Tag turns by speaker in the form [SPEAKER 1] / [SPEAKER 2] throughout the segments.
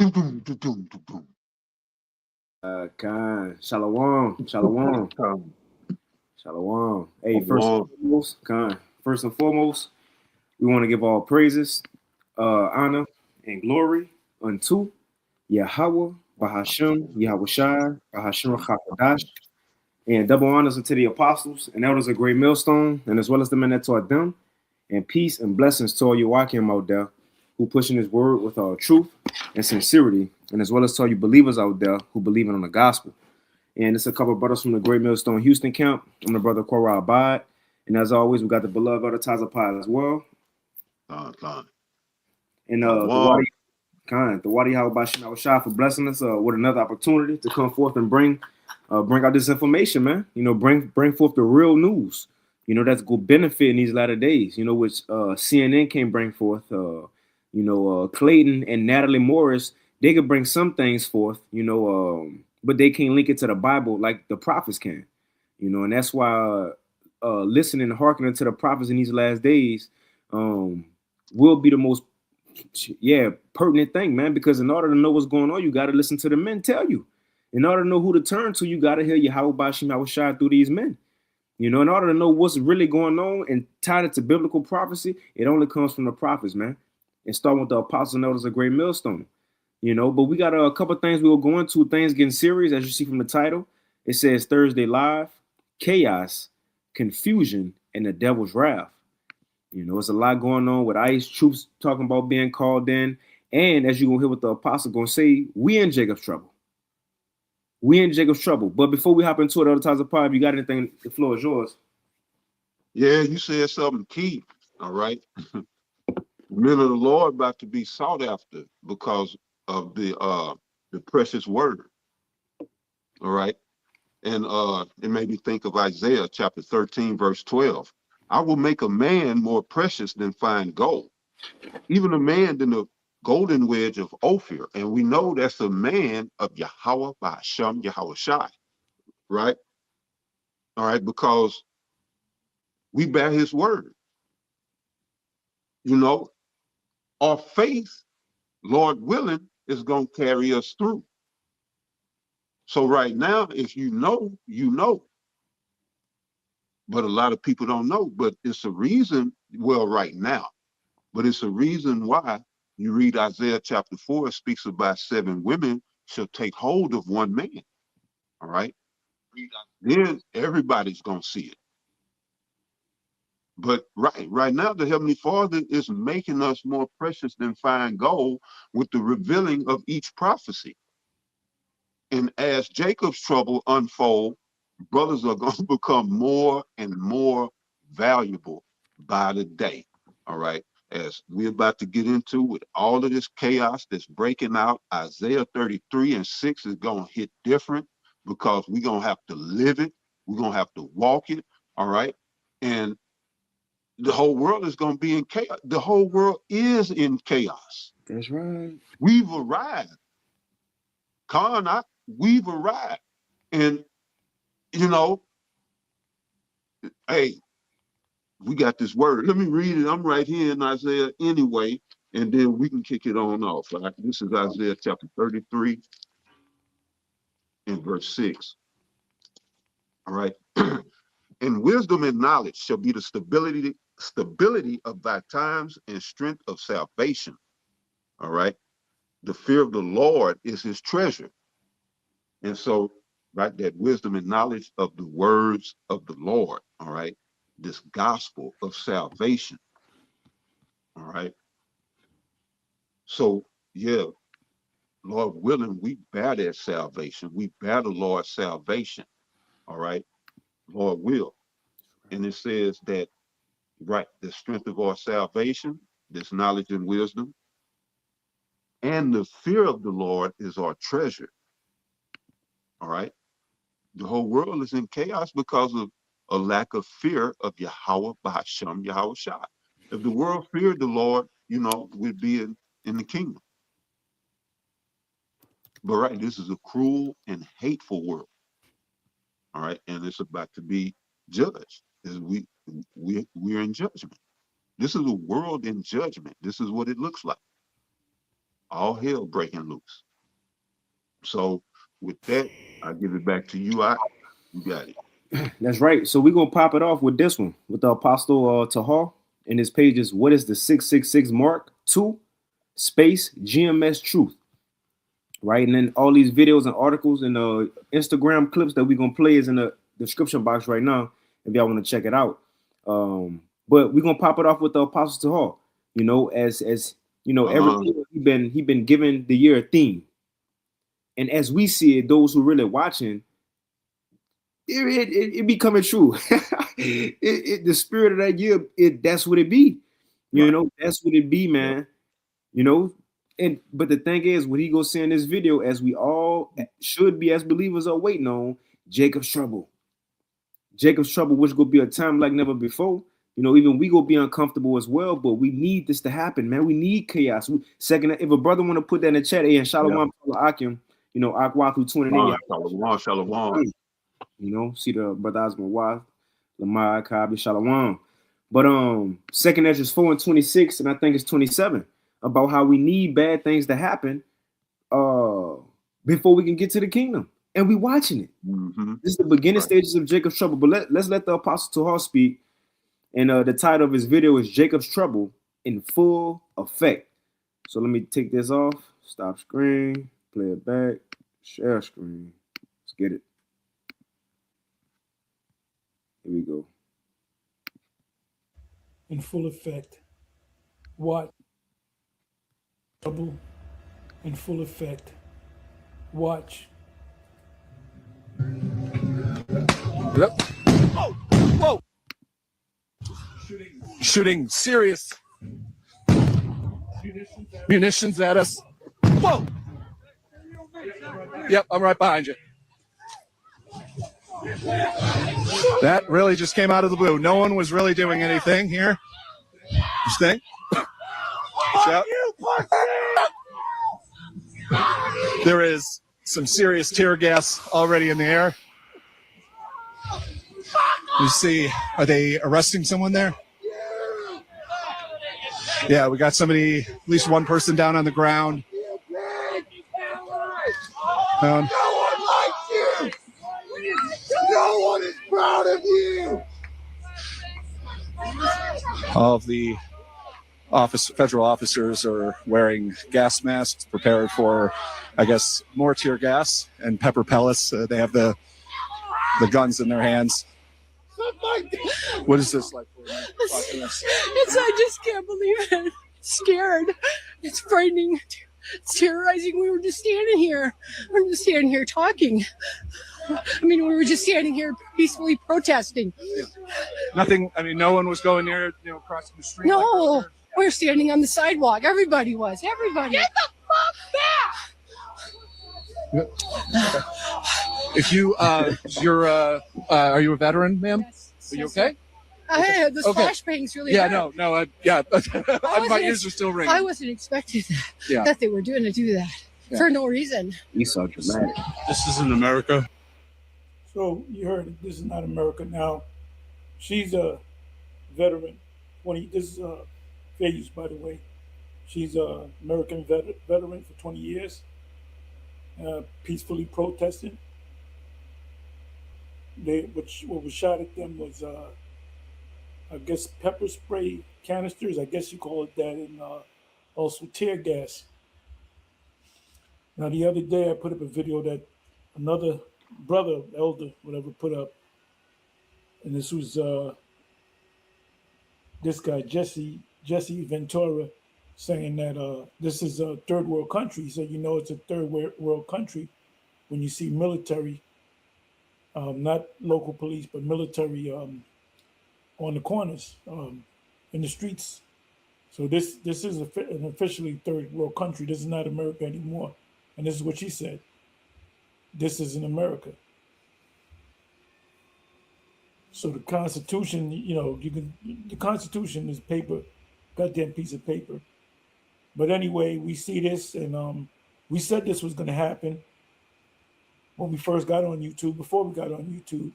[SPEAKER 1] Khan, Shalom, Shalom, Shalom. Hey, first and foremost, we want to give all praises, honor, and glory unto Yahweh, Bahashem, Yahweh Shai, Bahashem Chakadash, and double honors unto the apostles and elders of Great Millstone, and as well as the men that taught them, and peace and blessings to all you Joachim out there who pushing his word with truth and sincerity, and as well as to all you believers out there who believe in on the gospel. And it's a couple of brothers from the Great Millstone Houston camp. I'm the brother Korah Abad. And as always, we got the beloved Elder Taza Pod as well. And the Wadi Hawabashim Shah for blessing us with another opportunity to come forth and bring out this information, man. You know, bring forth the real news. You know, that's good benefit in these latter days, you know, which CNN can bring forth. Clayton and Natalie Morris, they could bring some things forth, but they can't link it to the Bible like the prophets can, and that's why listening and hearkening to the prophets in these last days will be the most pertinent thing, man, because in order to know what's going on, you got to listen to the men tell you. In order to know who to turn to, you got to hear Yahweh Bashim Yahweh Shai through these men. In order to know what's really going on and tied it to biblical prophecy, it only comes from the prophets, man. And starting with the apostles and elders of Great Millstone. But we got a couple things we'll go into, things getting serious, as you see from the title. It says Thursday Live, chaos, confusion, and the devil's wrath. It's a lot going on with ICE troops talking about being called in. And as you're going to hear what the apostle going to say, we in Jacob's trouble. But before we hop into it, other times of pod, if you got anything, the floor is yours.
[SPEAKER 2] Yeah, you said something key. All right. Men of the Lord about to be sought after because of the precious word. All right. And it made me think of Isaiah chapter 13, verse 12. I will make a man more precious than fine gold, even a man than the golden wedge of Ophir. And we know that's a man of Yahweh Ba'ashem Yahweh Shai. Right? All right, because we bear his word. Our faith, Lord willing, is going to carry us through. So right now, if you know, you know. But a lot of people don't know. But it's a reason, well, right now, but it's a reason why you read Isaiah chapter 4, it speaks about 7 women shall take hold of one man. All right. Then everybody's going to see it. But right now, the Heavenly Father is making us more precious than fine gold with the revealing of each prophecy. And as Jacob's trouble unfold, brothers are going to become more and more valuable by the day. All right. As we're about to get into with all of this chaos that's breaking out, Isaiah 33:6 is going to hit different because we're going to have to live it. We're going to have to walk it. All right. And the whole world is going to be in chaos. The whole world is in chaos.
[SPEAKER 1] That's right.
[SPEAKER 2] We've arrived. We've arrived. And, hey, we got this word. Let me read it. I'm right here in Isaiah anyway, and then we can kick it on off. Right? This is Isaiah chapter 33 and verse 6. All right. And wisdom and knowledge shall be the stability of thy times and strength of salvation. All right. The fear of the Lord is his treasure. And so, right, that wisdom and knowledge of the words of the Lord. All right. This gospel of salvation. All right. So, yeah, Lord willing, we bear that salvation. We bear the Lord's salvation. All right. Lord will. And it says that, right, the strength of our salvation, this knowledge and wisdom, and the fear of the Lord is our treasure. All right. The whole world is in chaos because of a lack of fear of Yahweh Ba'ashem Yahweh Shai. If the world feared the Lord, we'd be in the kingdom. But right, this is a cruel and hateful world. All right, and it's about to be judged. We're in judgment. This is a world in judgment. This is what it looks like. all hell breaking loose. So with that, I give it back to you. You got it.
[SPEAKER 1] That's right. So we're gonna pop it off with this one with the Apostle Tahar, and his page is what is the 666 mark 2 space GMS truth. Right, and then all these videos and articles and Instagram clips that we're gonna play is in the description box right now if y'all want to check it out. But we're gonna pop it off with the Apostle Tahar. You know, as you know, every year he been given the year a theme, and as we see it, those who really watching, it be coming true. The spirit of that year, that's what it be. You know, that's what it be, man. You know. But the thing is, what he gonna say in this video, as we all should be as believers are waiting on, Jacob's trouble. Jacob's trouble, which gonna be a time like never before. You know, even we gonna be uncomfortable as well, but we need this to happen, man. We need chaos. Second, if a brother want to put that in the chat, and Shalom Akim, you know, Akwathu tuning in.
[SPEAKER 2] Shalom.
[SPEAKER 1] You know, see the brother Osman Wah, Lamar Kabi, Shalom. But second Ezra 4:26, and I think it's 27. About how we need bad things to happen before we can get to the kingdom. And we watching it.
[SPEAKER 2] Mm-hmm.
[SPEAKER 1] This is the beginning stages of Jacob's trouble. But let's let the Apostle Tahar speak. And the title of his video is Jacob's Trouble in Full Effect. So let me take this off. Stop screen. Play it back. Share screen. Let's get it. Here we go.
[SPEAKER 3] In full effect. What? Trouble in full effect. Watch.
[SPEAKER 4] Yep. Oh, whoa! Shooting serious munitions at us. Whoa! Yep, I'm right behind you. That really just came out of the blue. No one was really doing anything here. You think? Shout. There is some serious tear gas already in the air. You see, are they arresting someone there? Yeah, we got somebody, at least one person down on the ground.
[SPEAKER 5] No one likes you. No one is proud of you.
[SPEAKER 4] All of the federal officers are wearing gas masks, prepared for, I guess, more tear gas and pepper pellets. They have the guns in their hands. What is this like?
[SPEAKER 6] I just can't believe it. It's scared. It's frightening. It's terrorizing. We were just standing here. We're just standing here talking. I mean, we were just standing here peacefully protesting.
[SPEAKER 4] Nothing. I mean, no one was going near, crossing the street.
[SPEAKER 6] No, we were standing on the sidewalk. Everybody was. Everybody. Get the fuck back!
[SPEAKER 4] If you, are you a veteran, ma'am?
[SPEAKER 6] Yes.
[SPEAKER 4] Are you okay?
[SPEAKER 6] I had those flashbangs really hard.
[SPEAKER 4] My ears are still ringing.
[SPEAKER 6] I wasn't expecting that they were doing that for no reason.
[SPEAKER 1] You so dramatic.
[SPEAKER 4] This isn't America.
[SPEAKER 3] So you heard it. This is not America. Now, she's a veteran. This is fair use, by the way. She's a American veteran for 20 years, peacefully protesting. What was shot at them was, I guess, pepper spray canisters. I guess you call it that, and also tear gas. Now, the other day, I put up a video that another brother, elder, whatever, put up. And this was this guy, Jesse Ventura, saying that this is a third world country. So you know it's a third world country when you see military, not local police, but military on the corners, in the streets. So this is an officially third world country. This is not America anymore. And this is what she said. This isn't America. So the Constitution, the Constitution is paper, goddamn piece of paper. But anyway, we see this, and we said this was going to happen when we first got on YouTube, before we got on YouTube,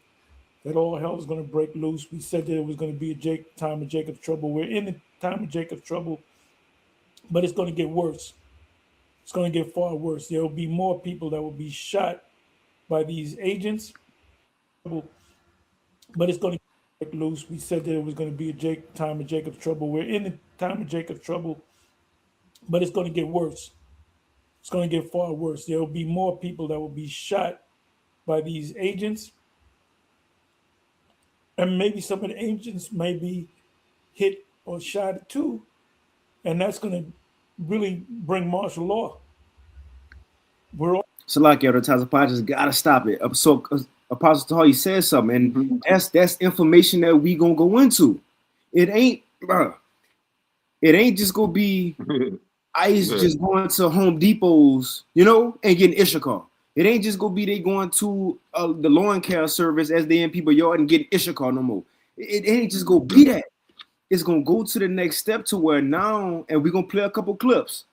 [SPEAKER 3] that all hell was going to break loose. We said that it was going to be a time of Jacob's trouble. We're in the time of Jacob's trouble, but it's going to get worse. It's going to get far worse. There will be more people that will be shot by these agents, but it's going to get loose. We said that it was going to be a time of Jacob's trouble. We're in the time of Jacob's trouble, but it's going to get worse. It's going to get far worse. There will be more people that will be shot by these agents, and maybe some of the agents may be hit or shot too, and that's going to really bring martial law. We're all
[SPEAKER 1] So like yo, the Tazapah just gotta stop it. So Apostle Tahar, he said something, and that's information that we gonna go into. It ain't, bruh. It ain't just gonna be ICE just going to Home Depots, you know, and getting Ishakar. It ain't just gonna be they going to the lawn care service as they in people's yard and getting Ishakar no more. It ain't just gonna be that. It's gonna go to the next step to where now, and we're gonna play a couple clips,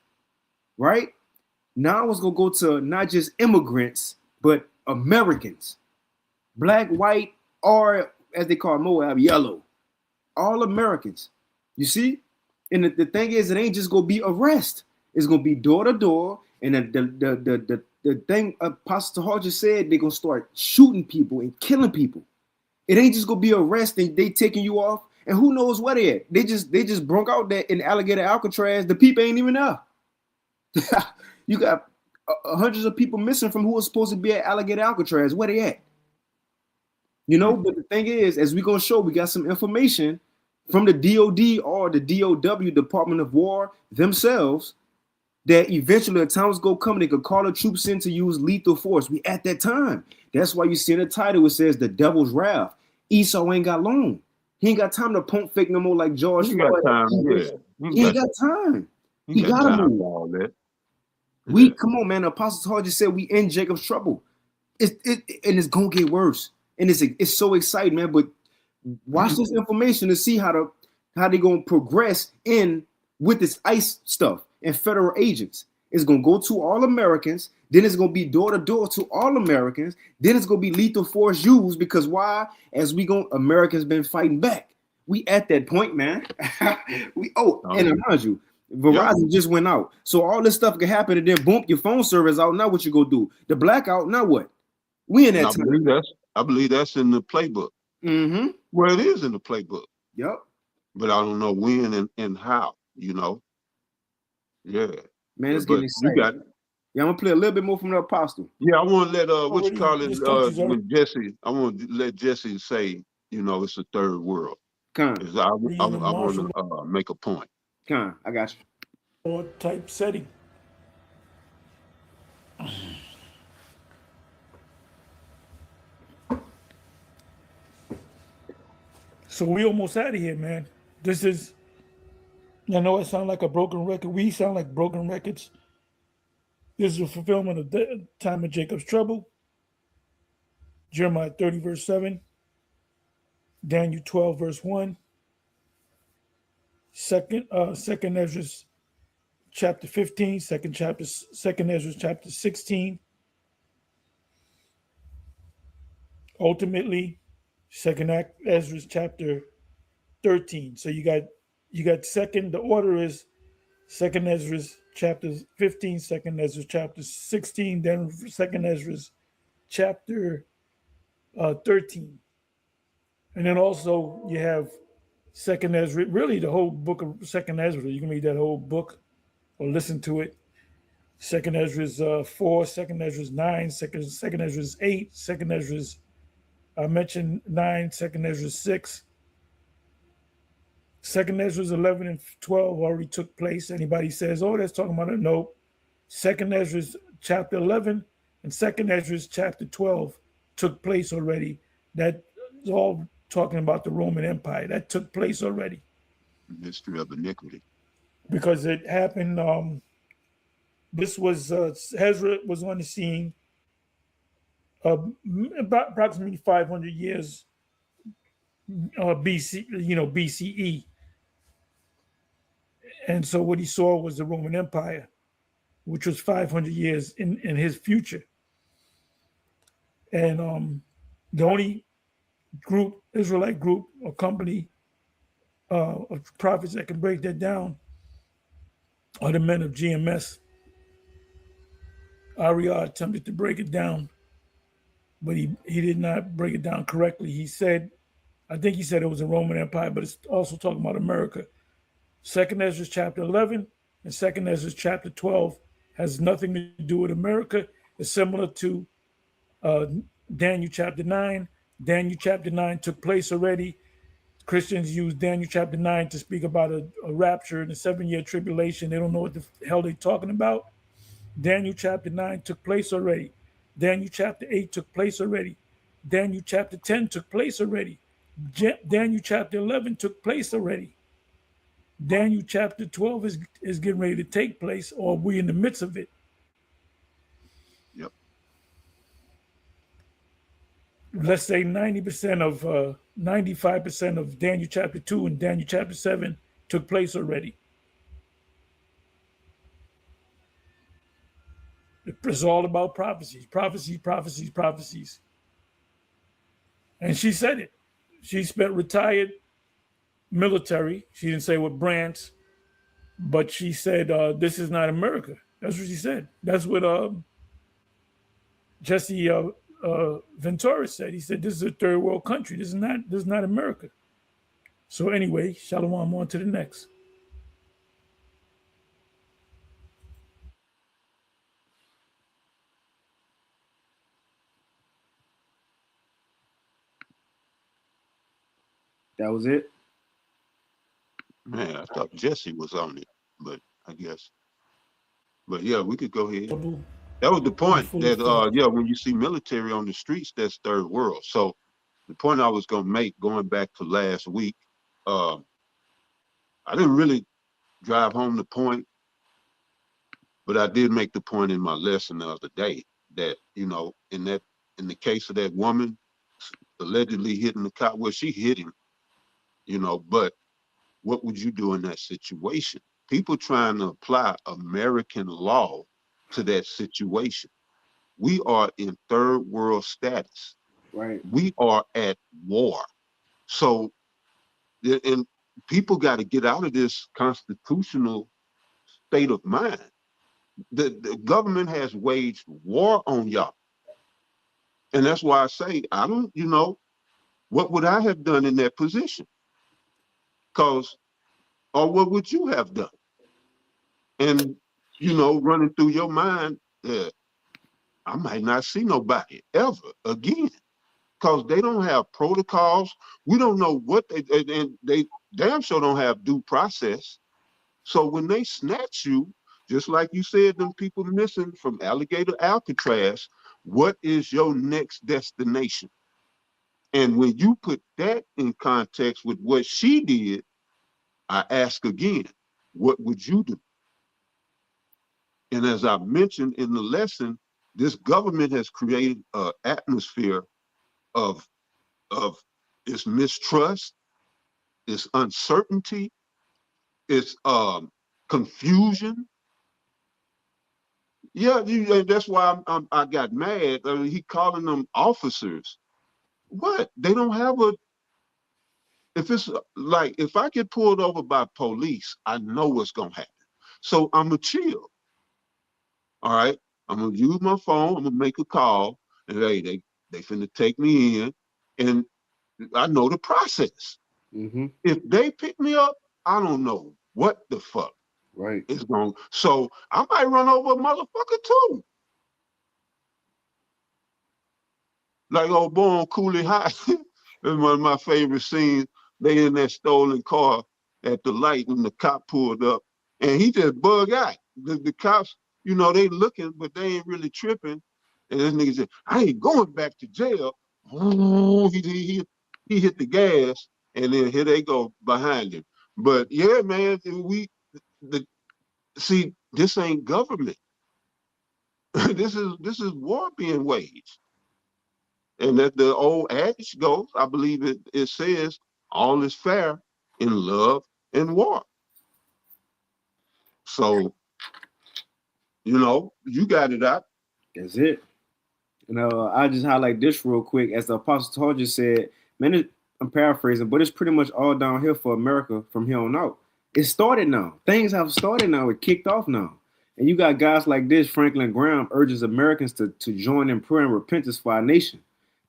[SPEAKER 1] right? Now it's gonna go to not just immigrants, but Americans, black, white, or as they call Moab, yellow, all Americans. You see? And the thing is, it ain't just gonna be arrest. It's gonna be door to door. And the thing Apostle Tahar just said, they're gonna start shooting people and killing people. It ain't just gonna be arrest and they taking you off. And who knows where they at? They just broke out that in Alligator Alcatraz. The people ain't even there. You got hundreds of people missing from who was supposed to be at Alligator Alcatraz. Where they at? You know, but the thing is, as we're going to show, we got some information from the DOD or the DOW, Department of War themselves, that eventually a time's going to come, they could call the troops in to use lethal force. We at that time. That's why you see in the title, it says the devil's wrath. Esau ain't got long. He ain't got time to pump fake no more like George Floyd. He ain't got time. He got to move.
[SPEAKER 2] All that.
[SPEAKER 1] We come on, man. The Apostle Tahar just said we in Jacob's trouble. And it's gonna get worse. And it's so exciting, man. But watch this information to see how they gonna progress in with this ICE stuff and federal agents. It's gonna go to all Americans. Then it's gonna be door to door to all Americans. Then it's gonna be lethal force used because why? Americans been fighting back. We at that point, man. And I remind you. Verizon just went out. So all this stuff can happen and then boom, your phone service out. Now what you gonna do? The blackout, now what? We in that time.
[SPEAKER 2] I believe that's in the playbook.
[SPEAKER 1] Mm-hmm.
[SPEAKER 2] Well, it is in the playbook.
[SPEAKER 1] Yep.
[SPEAKER 2] But I don't know when and how, you know. Yeah.
[SPEAKER 1] Man, it's getting exciting.
[SPEAKER 2] You got it.
[SPEAKER 1] Yeah, I'm gonna play a little bit more from the Apostle.
[SPEAKER 2] Yeah, I want to let when Jesse, I want to let Jesse say, you know, it's a third world.
[SPEAKER 1] I
[SPEAKER 2] want to make a point.
[SPEAKER 1] I got you.
[SPEAKER 3] Or type setting. So we almost out of here, man. This is, I know I sound like a broken record. We sound like broken records. This is a fulfillment of the time of Jacob's trouble. Jeremiah 30, verse 7. Daniel 12, verse 1. Second Ezra chapter 15, second Ezra chapter 16. Ultimately, second Ezra chapter 13. So you got second, the order is second Ezra chapter 15, second Ezra chapter 16, then second Ezra chapter 13. And then also you have Second Ezra, really the whole book of Second Ezra. You can read that whole book or listen to it. Second Ezra's 4, Second Ezra's 9, Second Ezra's 8, Second Ezra's I mentioned 9, Second Ezra's 6. Second Ezra's 11 and 12 already took place. Anybody says, oh, that's talking about it. No. Second Ezra's chapter 11 and Second Ezra's chapter 12 took place already. That is all talking about the Roman Empire. That took place already.
[SPEAKER 2] History of iniquity.
[SPEAKER 3] Because it happened, this was, Ezra was on the scene about approximately 500 years BCE. And so what he saw was the Roman Empire, which was 500 years in his future. And the only Israelite group or company of prophets that can break that down are the men of GMS. Ariel attempted to break it down, but he did not break it down correctly. He said, I think he said it was a Roman Empire, but it's also talking about America. Second Ezra chapter 11 and Second Ezra chapter 12 has nothing to do with America. It's similar to Daniel chapter 9. Daniel chapter 9 took place already. Christians use Daniel chapter 9 to speak about a rapture and a 7-year tribulation. They don't know what the hell they're talking about. Daniel chapter 9 took place already. Daniel chapter 8 took place already. Daniel chapter 10 took place already. Daniel chapter 11 took place already. Daniel chapter 12 is getting ready to take place, or we're in the midst of it.
[SPEAKER 2] Yep.
[SPEAKER 3] Let's say 95% of Daniel chapter 2 and Daniel chapter 7 took place already. It's all about prophecies, prophecies, prophecies, prophecies. And she said it. She spent retired military. She didn't say what branch, but she said, this is not America. That's what she said. That's what Jesse Ventura said. He said, this is a third world country. This is not America. So anyway, Shalom, on to the next.
[SPEAKER 1] That was it.
[SPEAKER 2] Man, I thought Jesse was on it, but I guess. But yeah, we could go ahead. That was the point that when you see military on the streets, that's third world. So the point I was gonna make, going back to last week, I didn't really drive home the point, but I did make the point in my lesson the other day that, you know, in the case of that woman allegedly hitting the cop, well, she hit him, you know, but what would you do in that situation? People trying to apply American law to that situation. We are in third world status.
[SPEAKER 1] Right.
[SPEAKER 2] We are at war. So, and people got to get out of this constitutional state of mind. The government has waged war on y'all. And that's why I say, I don't, you know, what would I have done in that position? Or what would you have done? And, you know, running through your mind, I might not see nobody ever again, because they don't have protocols. We don't know what they damn sure don't have due process. So when they snatch you, just like you said, them people missing from Alligator Alcatraz, what is your next destination? And when you put that in context with what she did, I ask again, what would you do? And as I mentioned in the lesson, this government has created an atmosphere of its mistrust, its uncertainty, its confusion. Yeah, that's why I got mad. I mean, he calling them officers. What? They don't have a. If it's like, if I get pulled over by police, I know what's gonna happen. So I'm gonna chill. All right, I'm gonna use my phone. I'm gonna make a call, and hey, they finna take me in, and I know the process.
[SPEAKER 1] Mm-hmm.
[SPEAKER 2] If they pick me up, I don't know what the fuck
[SPEAKER 1] Right.
[SPEAKER 2] is going. So I might run over a motherfucker too. Like old boy on Cooley High. That's one of my favorite scenes. They in that stolen car at the light when the cop pulled up, and he just bug out. The cops, you know, they looking, but they ain't really tripping. And this nigga said, I ain't going back to jail. Ooh, he hit the gas, and then here they go behind him. But yeah, man, see, this ain't government. This is war being waged. And that the old adage goes, I believe it says, all is fair in love and war. So, you know, you got it out.
[SPEAKER 1] That's it. And I just highlight this real quick. As the Apostle Paul just said, man, I'm paraphrasing, but it's pretty much all downhill for America from here on out. It started now. Things have started now. It kicked off now. And you got guys like this. Franklin Graham urges Americans to join in prayer and repentance for our nation.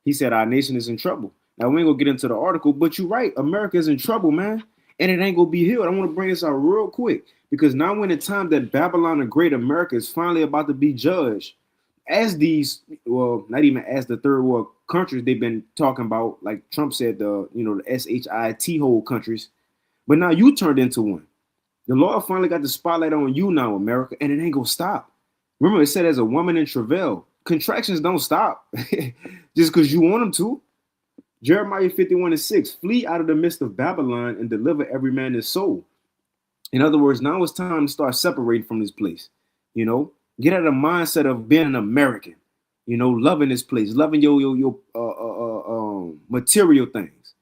[SPEAKER 1] He said our nation is in trouble. Now, we ain't gonna get into the article, but you're right. America is in trouble, man. And it ain't gonna be healed. I want to bring this out real quick because now we're in the time that Babylon the Great America is finally about to be judged as these, well, not even as the third world countries they've been talking about, like Trump said, the SHIT hole countries. But now you turned into one. The Lord finally got the spotlight on you now, America, and it ain't gonna stop. Remember, it said as a woman in travail, contractions don't stop just because you want them to. Jeremiah 51:6, flee out of the midst of Babylon and deliver every man his soul. In other words, now it's time to start separating from this place. Get out of the mindset of being an American, loving this place, loving your material things.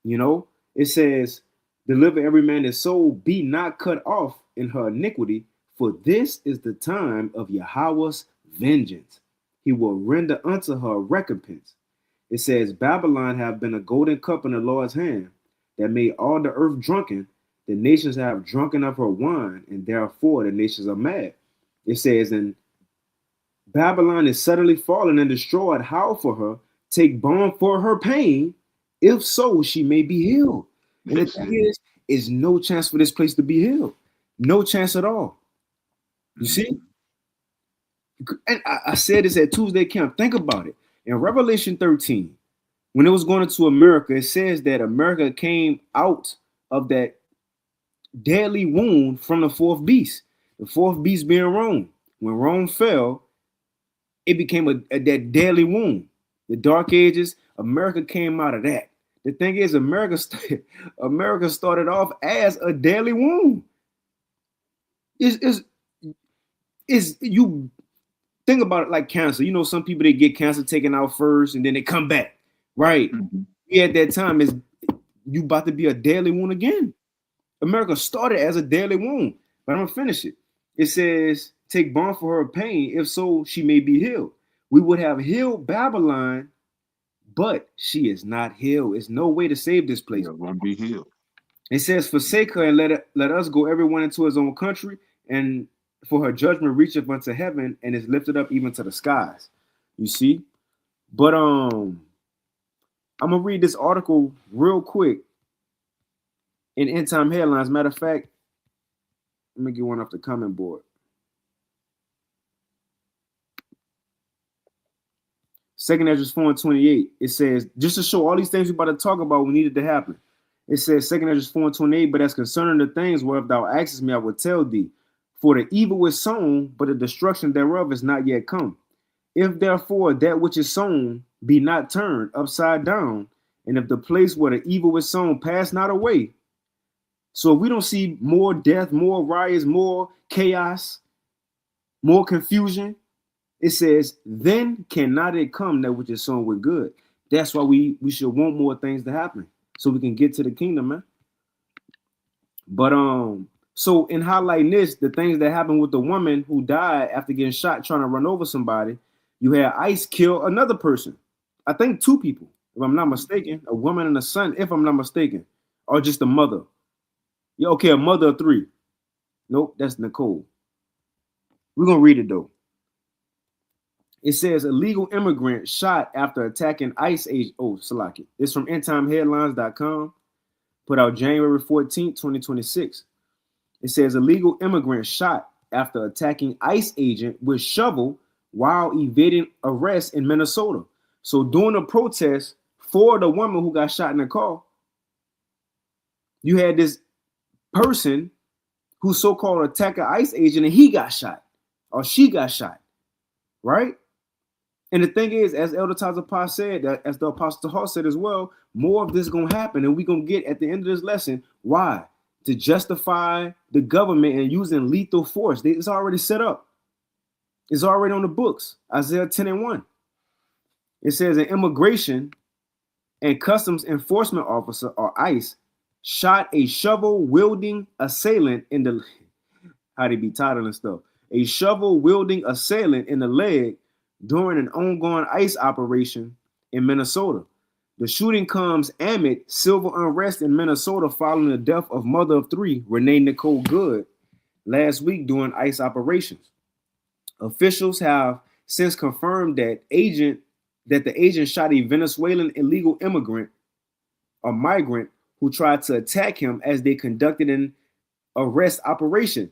[SPEAKER 1] It says, deliver every man his soul, be not cut off in her iniquity, for this is the time of Yahweh's vengeance. He will render unto her recompense. It says, Babylon have been a golden cup in the Lord's hand that made all the earth drunken. The nations have drunken of her wine, and therefore the nations are mad. It says, and Babylon is suddenly fallen and destroyed. How for her? Take balm for her pain. If so, she may be healed. And the thing is no chance for this place to be healed. No chance at all. You see? And I said this at Tuesday camp. Think about it. In Revelation 13, when it was going into America, it says that America came out of that deadly wound from the fourth beast. The fourth beast being Rome. When Rome fell, it became that deadly wound. The Dark Ages, America came out of that. The thing is, America started off as a deadly wound. Is you think about it like cancer. Some people, they get cancer taken out first and then they come back. Right. Mm-hmm. At that time, is you about to be a deadly wound again. America started as a deadly wound. But I'm gonna finish it. It says, take balm for her pain, if so, she may be healed. We would have healed Babylon, but she is not healed. There's no way to save this place.
[SPEAKER 2] It won't be healed.
[SPEAKER 1] It says, forsake her and let us go everyone into his own country, and for her judgment reacheth unto heaven and is lifted up even to the skies. You see? But I'm gonna read this article real quick in End Time Headlines. Matter of fact, let me get one off the comment board. 2nd Ezra 4:28. It says, just to show all these things we're about to talk about, we needed to happen. It says, 2nd Ezra 4:28, but as concerning the things whereof thou askest me, I will tell thee. For the evil is sown, but the destruction thereof is not yet come. If therefore that which is sown be not turned upside down, and if the place where the evil is sown pass not away. So if we don't see more death, more riots, more chaos, more confusion, it says, then cannot it come that which is sown with good. That's why we should want more things to happen so we can get to the kingdom, man. But so in highlighting this, the things that happened with the woman who died after getting shot trying to run over somebody, you had ICE kill another person. I think 2 people, if I'm not mistaken, a woman and a son, if I'm not mistaken, or just a mother. Yeah, okay, a mother of 3. Nope, that's Nicole. We're gonna read it though. It says illegal immigrant shot after attacking ICE agent. Oh, Salaki. It's from endtimeheadlines.com. Put out January 14th, 2026. It says illegal immigrant shot after attacking ICE agent with shovel while evading arrest in Minnesota. So during a protest for the woman who got shot in the car, you had this person who so-called attacked an ICE agent and he got shot or she got shot, right? And the thing is, as Elder Tazapah said, that as the Apostle Hall said as well, more of this is going to happen, and we're going to get at the end of this lesson. Why? To justify the government and using lethal force. It's already set up. It's already on the books. Isaiah 10:1. It says an immigration and customs enforcement officer, or ICE, shot a shovel-wielding assailant in the... How they be titling stuff. A shovel-wielding assailant in the leg during an ongoing ICE operation in Minnesota. The shooting comes amid civil unrest in Minnesota following the death of mother of 3, Renee Nicole Good, last week during ICE operations. Officials have since confirmed that the agent shot a Venezuelan illegal immigrant, a migrant, who tried to attack him as they conducted an arrest operation.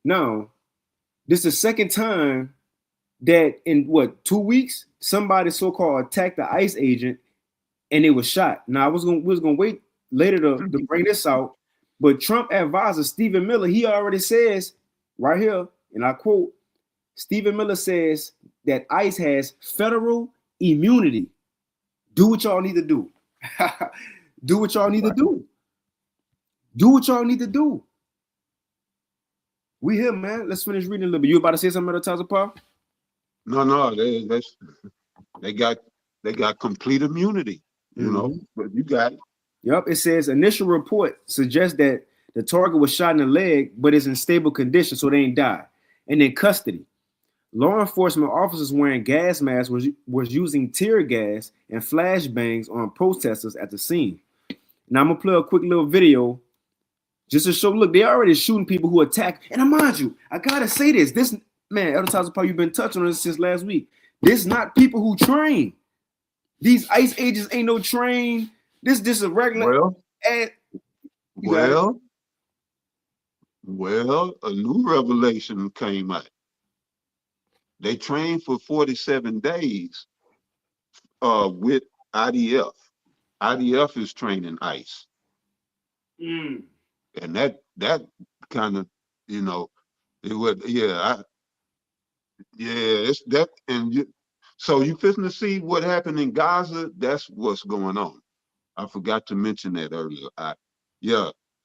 [SPEAKER 1] Now, this is the second time that in 2 weeks somebody so-called attacked the ICE agent and they was shot. Now, we was gonna wait later to bring this out, but Trump advisor Stephen Miller, he already says right here, and I quote, Stephen Miller says that ICE has federal immunity. Do what y'all need to do. Do what y'all need to do. Do what y'all need to do. We here, man. Let's finish reading a little bit. You about to say something at the top of Paul?
[SPEAKER 2] No, they got complete immunity, you know, but you got it.
[SPEAKER 1] Yep, it says initial report suggests that the target was shot in the leg, but is in stable condition, so they ain't died. And in custody. Law enforcement officers wearing gas masks was using tear gas and flashbangs on protesters at the scene. Now I'm gonna play a quick little video just to show. Look, they already shooting people who attack. And mind you, I gotta say this. This man, Elder Tyler Paul, you've been touching on this since last week. This not people who train. These ICE agents ain't no train. This a regular.
[SPEAKER 2] Well, a new revelation came out. They trained for 47 days with IDF. IDF is training ICE. And that kind of, you know, it would, it's that. And so you fitting to see what happened in Gaza. That's what's going on. I forgot to mention that earlier.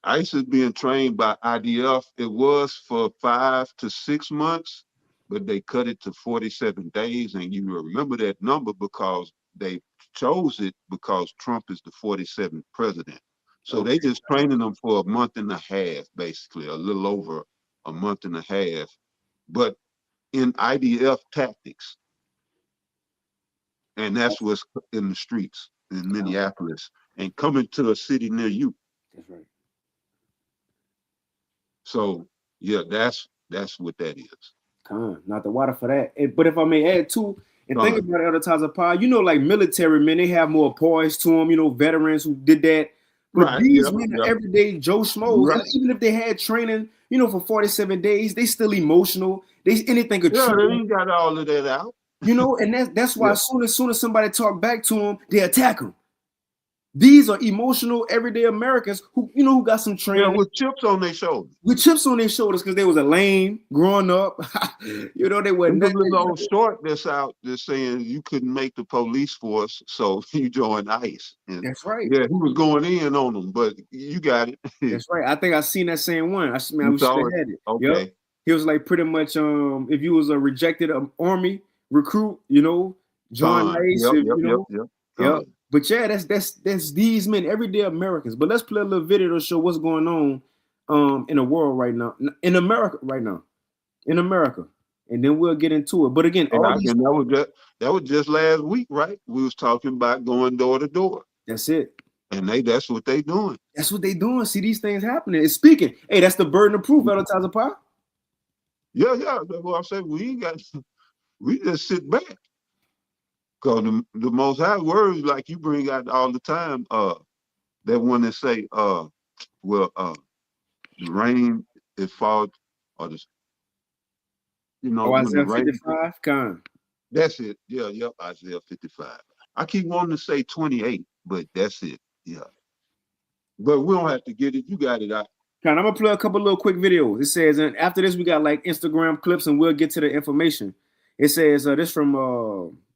[SPEAKER 2] ICE is being trained by IDF. It was for 5 to 6 months, but they cut it to 47 days. And you remember that number because they chose it because Trump is the 47th president. So they just training them for a month and a half, basically, a little over a month and a half, but in IDF tactics. And that's what's in the streets in Minneapolis and coming to a city near you.
[SPEAKER 1] That's right.
[SPEAKER 2] So yeah, that's what that is.
[SPEAKER 1] Not the water for that. But if I may add too, and think about it, Elder Tyler Paul, you know, like military men, they have more poise to them, you know, veterans who did that. But these men are everyday Joe Schmoes. And even if they had training, you know, for 47 days, they still emotional. Anything could
[SPEAKER 2] they ain't got all of that out.
[SPEAKER 1] You know, and that's why as soon as somebody talk back to them, they attack them. These are emotional, everyday Americans who, you know, who got some training.
[SPEAKER 2] With chips on their shoulders.
[SPEAKER 1] With chips on their shoulders because they was a lame growing up. You know, they wasn't.
[SPEAKER 2] There's a little short that's out that's saying you couldn't make the police force, so you joined ICE. And
[SPEAKER 1] that's right.
[SPEAKER 2] Yeah, he was going in on them, but you got it.
[SPEAKER 1] That's right. I think I seen that same one. I wish I had it.
[SPEAKER 2] Okay.
[SPEAKER 1] Yep. He was like pretty much if you was a rejected army recruit, you know, join ICE. Yep. But yeah, that's these men, everyday Americans. But let's play a little video to show what's going on in the world right now, in America right now, and then we'll get into it. But again,
[SPEAKER 2] that was just last week, right? We was talking about going door to door.
[SPEAKER 1] That's it.
[SPEAKER 2] And that's what they doing.
[SPEAKER 1] That's what they doing. See these things happening. It's speaking. Hey, that's the burden of proof, Elder Tyler Paul.
[SPEAKER 2] Yeah. That's what I'm saying. We just sit back. Because the Most High words, like you bring out all the time, that one that say, the rain is fall, or the, you know,
[SPEAKER 1] Isaiah 55, Con.
[SPEAKER 2] That's it. Yeah, Isaiah 55. I keep wanting to say 28, but that's it. Yeah. But we don't have to get it. You got it out.
[SPEAKER 1] Con, I'm gonna play a couple little quick videos. It says, and after this, we got like Instagram clips, and we'll get to the information. It says this from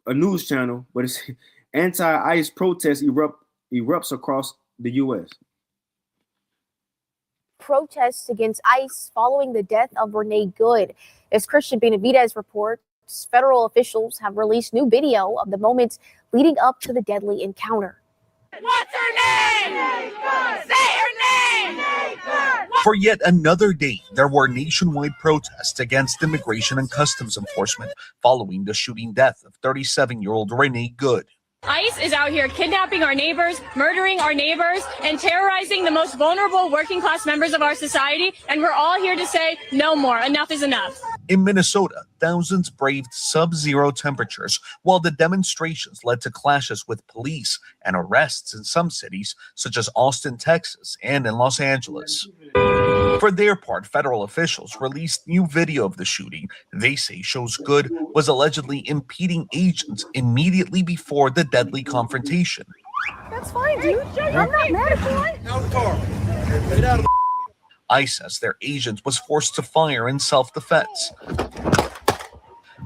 [SPEAKER 1] a news channel, but it's anti-ICE protest erupts across the U.S.
[SPEAKER 7] Protests against ICE following the death of Renee Good. As Christian Benavidez reports, federal officials have released new video of the moments leading up to the deadly encounter.
[SPEAKER 8] What's her name? Say her name!
[SPEAKER 9] For yet another day, there were nationwide protests against Immigration and Customs Enforcement following the shooting death of 37-year-old Renee Good.
[SPEAKER 8] ICE is out here kidnapping our neighbors, murdering our neighbors, and terrorizing the most vulnerable working class members of our society. And we're all here to say no more. Enough is enough.
[SPEAKER 9] In Minnesota, thousands braved sub-zero temperatures while the demonstrations led to clashes with police and arrests in some cities, such as Austin, Texas, and in Los Angeles. For their part, federal officials released new video of the shooting they say shows Good was allegedly impeding agents immediately before the deadly confrontation.
[SPEAKER 7] That's fine, dude. I'm not mad at you.
[SPEAKER 5] Out of the car. Get out of
[SPEAKER 9] ICE says their agent was forced to fire in self-defense.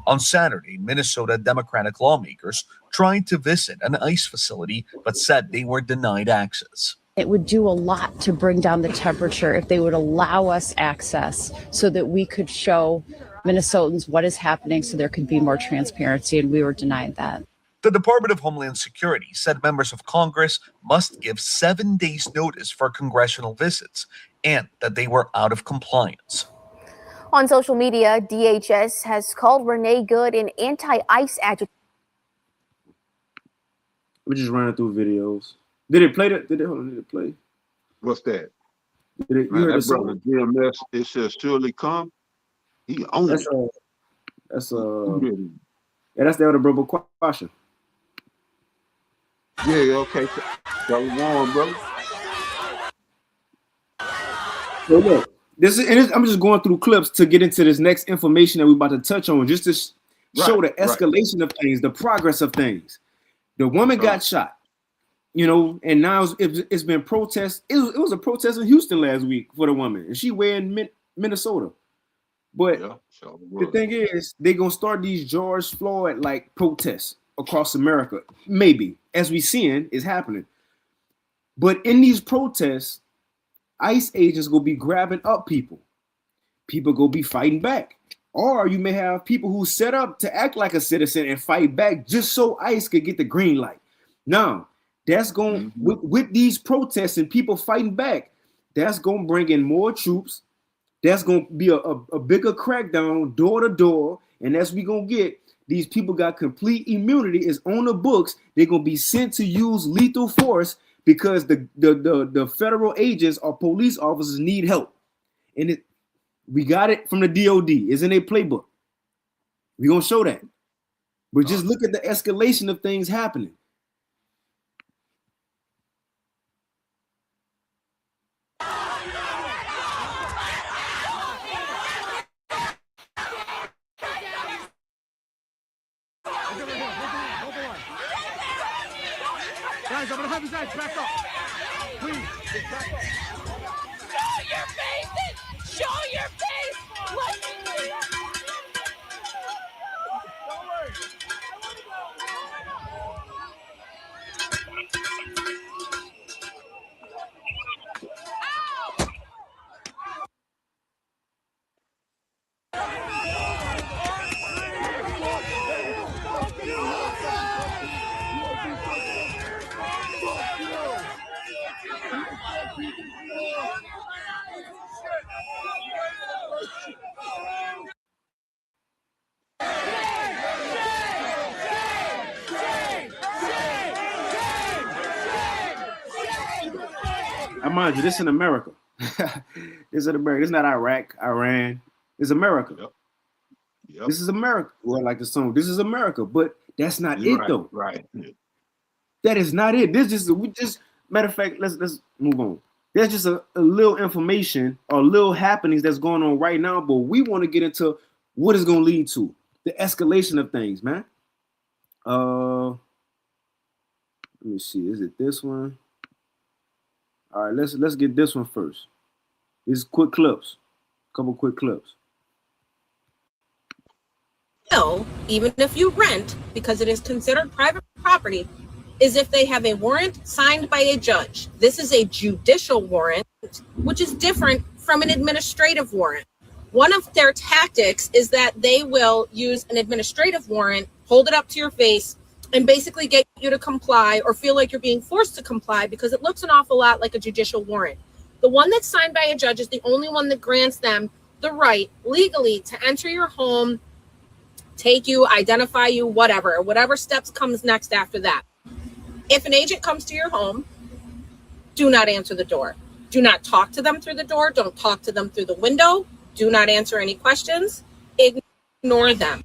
[SPEAKER 9] On Saturday, Minnesota Democratic lawmakers tried to visit an ICE facility but said they were denied access.
[SPEAKER 10] It would do a lot to bring down the temperature if they would allow us access so that we could show Minnesotans what is happening so there could be more transparency, and we were denied that.
[SPEAKER 9] The Department of Homeland Security said members of Congress must give 7 days notice for congressional visits and that they were out of compliance.
[SPEAKER 7] On social media, DHS has called Renee Good an anti-ICE agitator.
[SPEAKER 1] We're just running through videos. Did it play that? Did it play?
[SPEAKER 2] What's that?
[SPEAKER 1] Did it, you
[SPEAKER 2] Man,
[SPEAKER 1] heard the
[SPEAKER 2] that brother
[SPEAKER 1] song?
[SPEAKER 2] GMS, it says surely come. He owns
[SPEAKER 1] That's
[SPEAKER 2] it.
[SPEAKER 1] that's
[SPEAKER 2] Really.
[SPEAKER 1] yeah, that's the other brother Quasha.
[SPEAKER 2] Yeah, okay. Tell him on, brother.
[SPEAKER 1] So look, I'm just going through clips to get into this next information that we're about to touch on, just to show the escalation of things, the progress of things. The woman got shot, you know, and now it's been protest. It was a protest in Houston last week for the woman, and she were in Minnesota. But the thing is, they're gonna start these George Floyd like protests across America. Maybe, as we seeing, is happening. But in these protests, ICE agents gonna be grabbing up people. People gonna be fighting back. Or you may have people who set up to act like a citizen and fight back just so ICE could get the green light. Now, that's going with these protests and people fighting back, that's gonna bring in more troops. That's gonna be a bigger crackdown door to door, and as we gonna get these people got complete immunity is on the books. They're gonna be sent to use lethal force because the federal agents or police officers need help, and we got it from the DOD. It's in their playbook. We're gonna show that, but just look at the escalation of things happening.
[SPEAKER 5] Guys, I'm gonna have you guys back up. Please, back up.
[SPEAKER 8] Show your faces! Show your face! Let me see it!
[SPEAKER 1] I mind you, this in America. This is America. This is not Iraq, Iran. This is America.
[SPEAKER 2] Yep.
[SPEAKER 1] This is America. Well, like the song, this is America, but that's not
[SPEAKER 2] You're
[SPEAKER 1] it though.
[SPEAKER 2] Right.
[SPEAKER 1] That is not it. This is matter of fact, let's move on. There's just a little information or little happenings that's going on right now, but we want to get into what it's gonna lead to. The escalation of things, man. Let me see. Is it this one? All right, let's get this one first. These quick clips. Couple quick clips.
[SPEAKER 11] Even if you rent, because it is considered private property, is if they have a warrant signed by a judge. This is a judicial warrant, which is different from an administrative warrant. One of their tactics is that they will use an administrative warrant, hold it up to your face, and basically get you to comply or feel like you're being forced to comply because it looks an awful lot like a judicial warrant. The one that's signed by a judge is the only one that grants them the right legally to enter your home, take you, identify you, whatever steps comes next after that. If an agent comes to your home, do not answer the door. Do not talk to them through the door. Don't talk to them through the window. Do not answer any questions. Ignore them.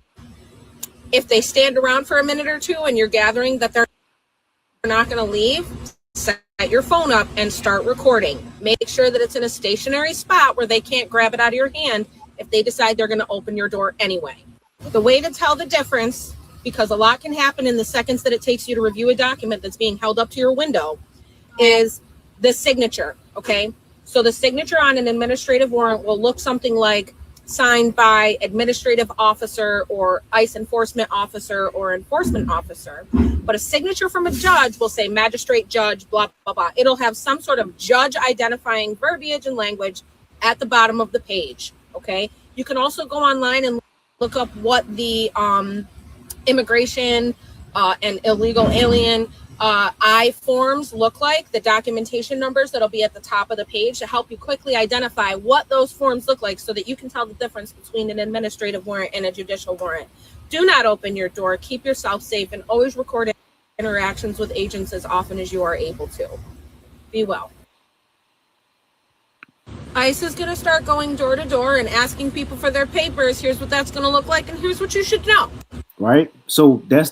[SPEAKER 11] If they stand around for a minute or two and you're gathering that they're not going to leave, set your phone up and start recording. Make sure that it's in a stationary spot where they can't grab it out of your hand if they decide they're going to open your door anyway. The way to tell the difference, because a lot can happen in the seconds that it takes you to review a document that's being held up to your window, is the signature, okay? So the signature on an administrative warrant will look something like signed by administrative officer or ICE enforcement officer or enforcement officer. But a signature from a judge will say magistrate, judge, blah, blah, blah. It'll have some sort of judge identifying verbiage and language at the bottom of the page, okay? You can also go online and look up what the immigration and illegal alien I-forms look like, the documentation numbers that'll be at the top of the page to help you quickly identify what those forms look like so that you can tell the difference between an administrative warrant and a judicial warrant. Do not open your door, keep yourself safe, and always record interactions with agents as often as you are able to. Be well. ICE is going to start going door to door and asking people for their papers. Here's what that's going to look like, and here's what you should know.
[SPEAKER 1] Right? So that's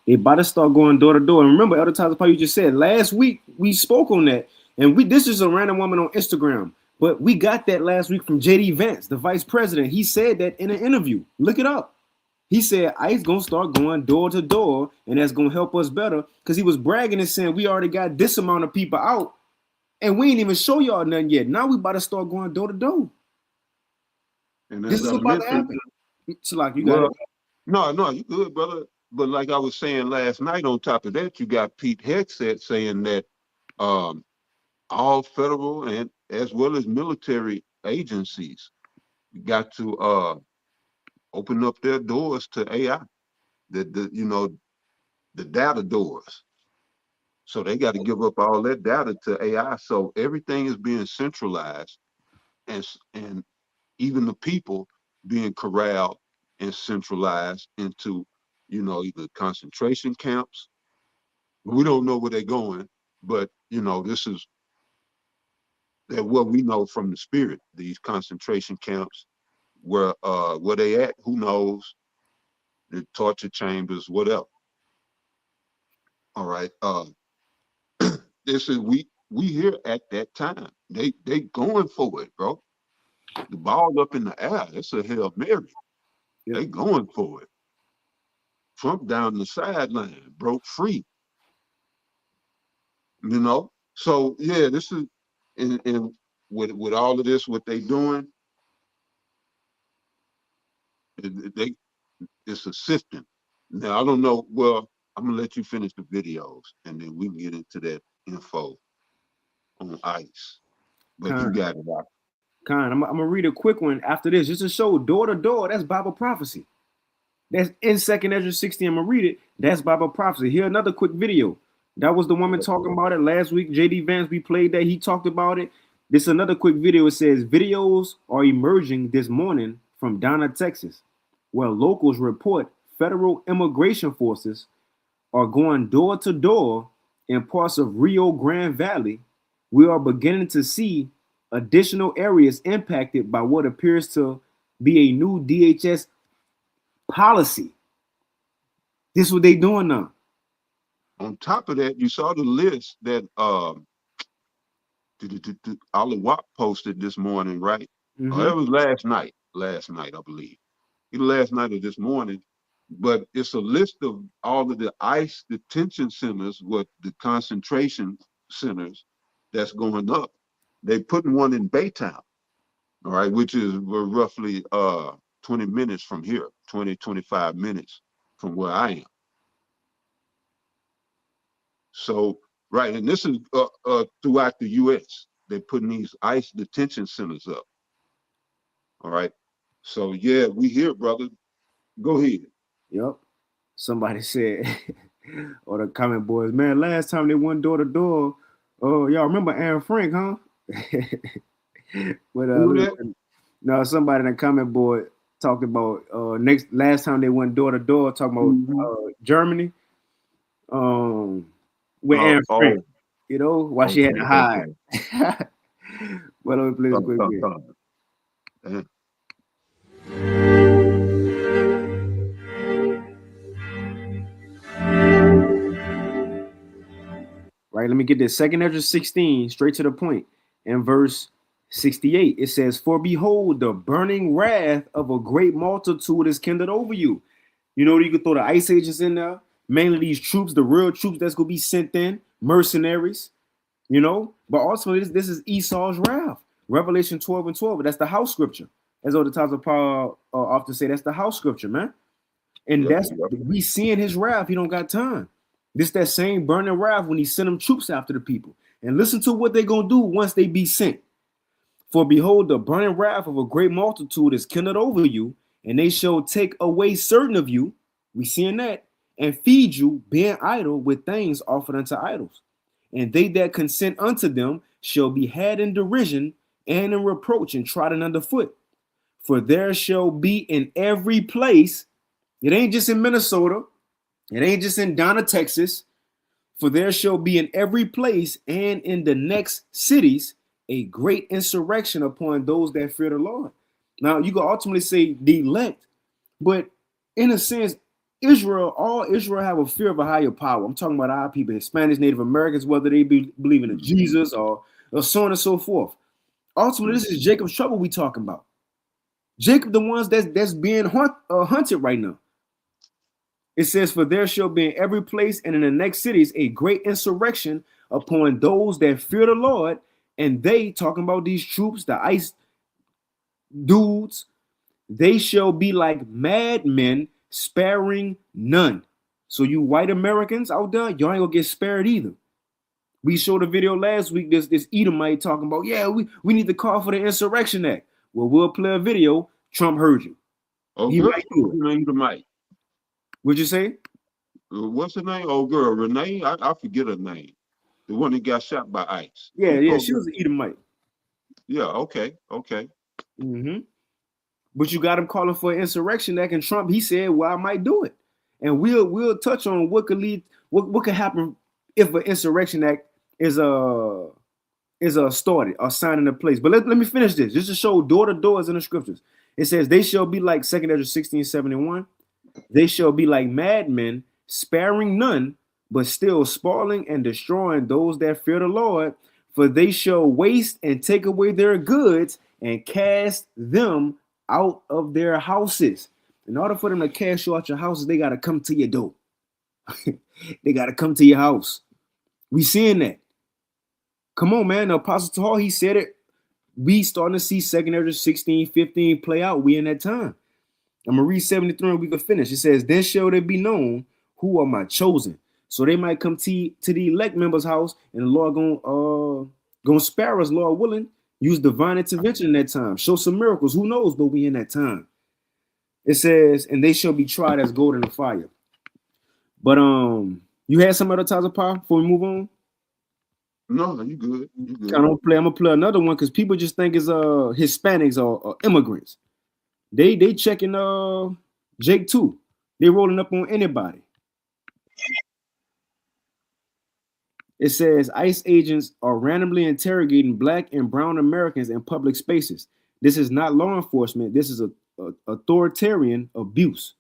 [SPEAKER 1] they about to start going door to door. And remember, Elder Tyler Powell, you just said last week we spoke on that, and this is a random woman on Instagram, but we got that last week from JD Vance, the vice president. He said that in an interview. Look it up. He said ICE gonna start going door to door, and that's gonna help us better, because he was bragging and saying we already got this amount of people out, and we ain't even show y'all nothing yet. Now we about to start going door to door.
[SPEAKER 2] And
[SPEAKER 1] This is about to happen. So like you got
[SPEAKER 2] No, you good, brother. But like I was saying last night, on top of that, you got Pete Hegseth saying that all federal and as well as military agencies got to open up their doors to AI, the data doors. So they got to give up all that data to AI. So everything is being centralized, and even the people being corralled and centralized into either concentration camps. We don't know where they're going, but this is what we know from the spirit. These concentration camps, where they at, who knows? The torture chambers, whatever. All right. This is we here at that time. They going for it, bro. The ball up in the air. It's a Hail Mary. Yeah. They going for it. Trump down the sideline, broke free. So yeah, this is and with all of this, what they doing, it's a sifting. Now I don't know. Well, I'm gonna let you finish the videos, and then we can get into that info on ICE. But you got it out.
[SPEAKER 1] I'm gonna read a quick one after this, just to show door to door. That's Bible prophecy. That's in 2nd Ezra 60. I'm gonna read it. That's Bible prophecy. Here another quick video. That was the woman talking about it last week. JD Vance, we played that. He talked about it. This is another quick video. It says videos are emerging this morning from Donna, Texas, where locals report federal immigration forces are going door to door in parts of Rio Grande Valley. We are beginning to see additional areas impacted by what appears to be a new DHS policy. This is what they doing now.
[SPEAKER 2] On top of that, you saw the list that Ali Watt posted this morning, right?
[SPEAKER 1] Mm-hmm.
[SPEAKER 2] That was last night, I believe. Either last night or this morning. But it's a list of all of the ICE detention centers, what the concentration centers that's going up. They putting one in Baytown, all right, which is roughly 20 minutes from here, 25 minutes from where I am. So, right, and this is throughout the U.S. They're putting these ICE detention centers up. All right. So, yeah, we here, brother. Go ahead.
[SPEAKER 1] Yep. Somebody said, or the comment boys, man, last time they went door to door, y'all remember Aaron Frank, huh? No, somebody in the comment board talked about last time they went door to door, talking about Germany. with Anne
[SPEAKER 2] oh,
[SPEAKER 1] Frank. You know, why she had to hide.
[SPEAKER 2] okay.
[SPEAKER 1] Well, let me play this quick video.
[SPEAKER 2] Uh,
[SPEAKER 1] Right, let me get this. 2 Ezra 16, straight to the point. In verse 68, it says, "For behold, the burning wrath of a great multitude is kindled over you." You know, you could throw the ICE agents in there, mainly these troops, the real troops that's gonna be sent in, mercenaries, you know. But also, this is Esau's wrath. Revelation 12 and 12. That's the house scripture. As all the times of Paul often say, that's the house scripture, man. And that's we seeing his wrath. He don't got time. This that same burning wrath when he sent them troops after the people. And listen to what they're gonna do once they be sent. "For behold, the burning wrath of a great multitude is kindled over you, and they shall take away certain of you," we seeing that, "and feed you, being idle, with things offered unto idols. And they that consent unto them shall be had in derision and in reproach and trodden underfoot. For there shall be in every place," it ain't just in Minnesota, it ain't just in Donna, Texas, "for there shall be in every place and in the next cities a great insurrection upon those that fear the Lord." Now, you can ultimately say the elect, but in a sense, all Israel have a fear of a higher power. I'm talking about our people, Hispanics, Native Americans, whether they believe in Jesus or so on and so forth. Ultimately, this is Jacob's trouble we talking about. Jacob, the ones that's being hunted right now. It says, "For there shall be in every place and in the next cities a great insurrection upon those that fear the Lord." And they, talking about these troops, the ICE dudes, "they shall be like madmen, sparing none." So you white Americans out there, y'all ain't gonna get spared either. We showed a video last week, this Edomite talking about, yeah, we need to call for the Insurrection Act. Well, we'll play a video. Trump heard you.
[SPEAKER 2] Oh,
[SPEAKER 1] He
[SPEAKER 2] good.
[SPEAKER 1] might do it.
[SPEAKER 2] Edomite.
[SPEAKER 1] What'd you say?
[SPEAKER 2] What's her name? Oh, girl, Renee. I forget her name. The one that got shot by ICE.
[SPEAKER 1] Yeah, she was an Edomite.
[SPEAKER 2] Yeah, okay.
[SPEAKER 1] Mm-hmm. But you got him calling for an Insurrection Act, and Trump, he said, "Well, I might do it." And we'll touch on what could lead, what could happen if an Insurrection Act is started or signed into place. But let me finish this, just to show door to doors in the scriptures. It says, "They shall be like," 2 Ezra 16:71. "They shall be like madmen, sparing none, but still spoiling and destroying those that fear the Lord. For they shall waste and take away their goods and cast them out of their houses." In order for them to cast you out your houses, they got to come to your door. They got to come to your house. We seeing that. Come on, man. The Apostle Paul, he said it. We starting to see 2 Ezra 16:15 play out. We in that time. I'm going to read 73 and we can finish. It says, "Then shall they be known who are my chosen." So they might come to the elect members' house, and the Lord gonna spare us, Lord willing. Use divine intervention in that time. Show some miracles. Who knows? But we in that time. It says, "And they shall be tried as gold in the fire." But you had some other types of power before we move on?
[SPEAKER 2] No, you good. You good.
[SPEAKER 1] I'm gonna play another one because people just think it's Hispanics or immigrants. They checking Jake too. They rolling up on anybody. It says ICE agents are randomly interrogating Black and brown Americans in public spaces. This is not law enforcement. This is a authoritarian abuse.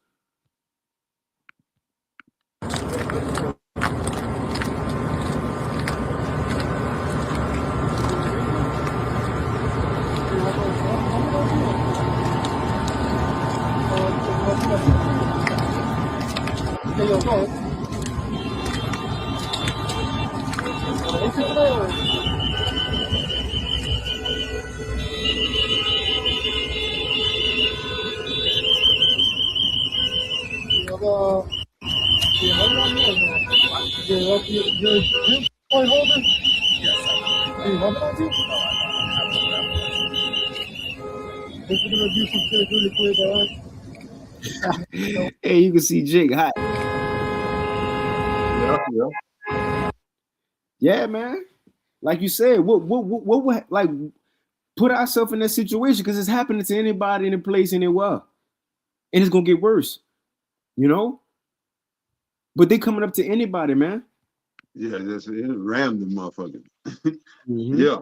[SPEAKER 1] Hey, you can see Jake hot. Yeah, man. Like you said, what like put ourselves in that situation because it's happening to anybody, any place, anywhere, and it's gonna get worse, you know. But they coming up to anybody, man.
[SPEAKER 2] Yeah, that's it. Random motherfucker.
[SPEAKER 1] Mhm.
[SPEAKER 2] Yeah,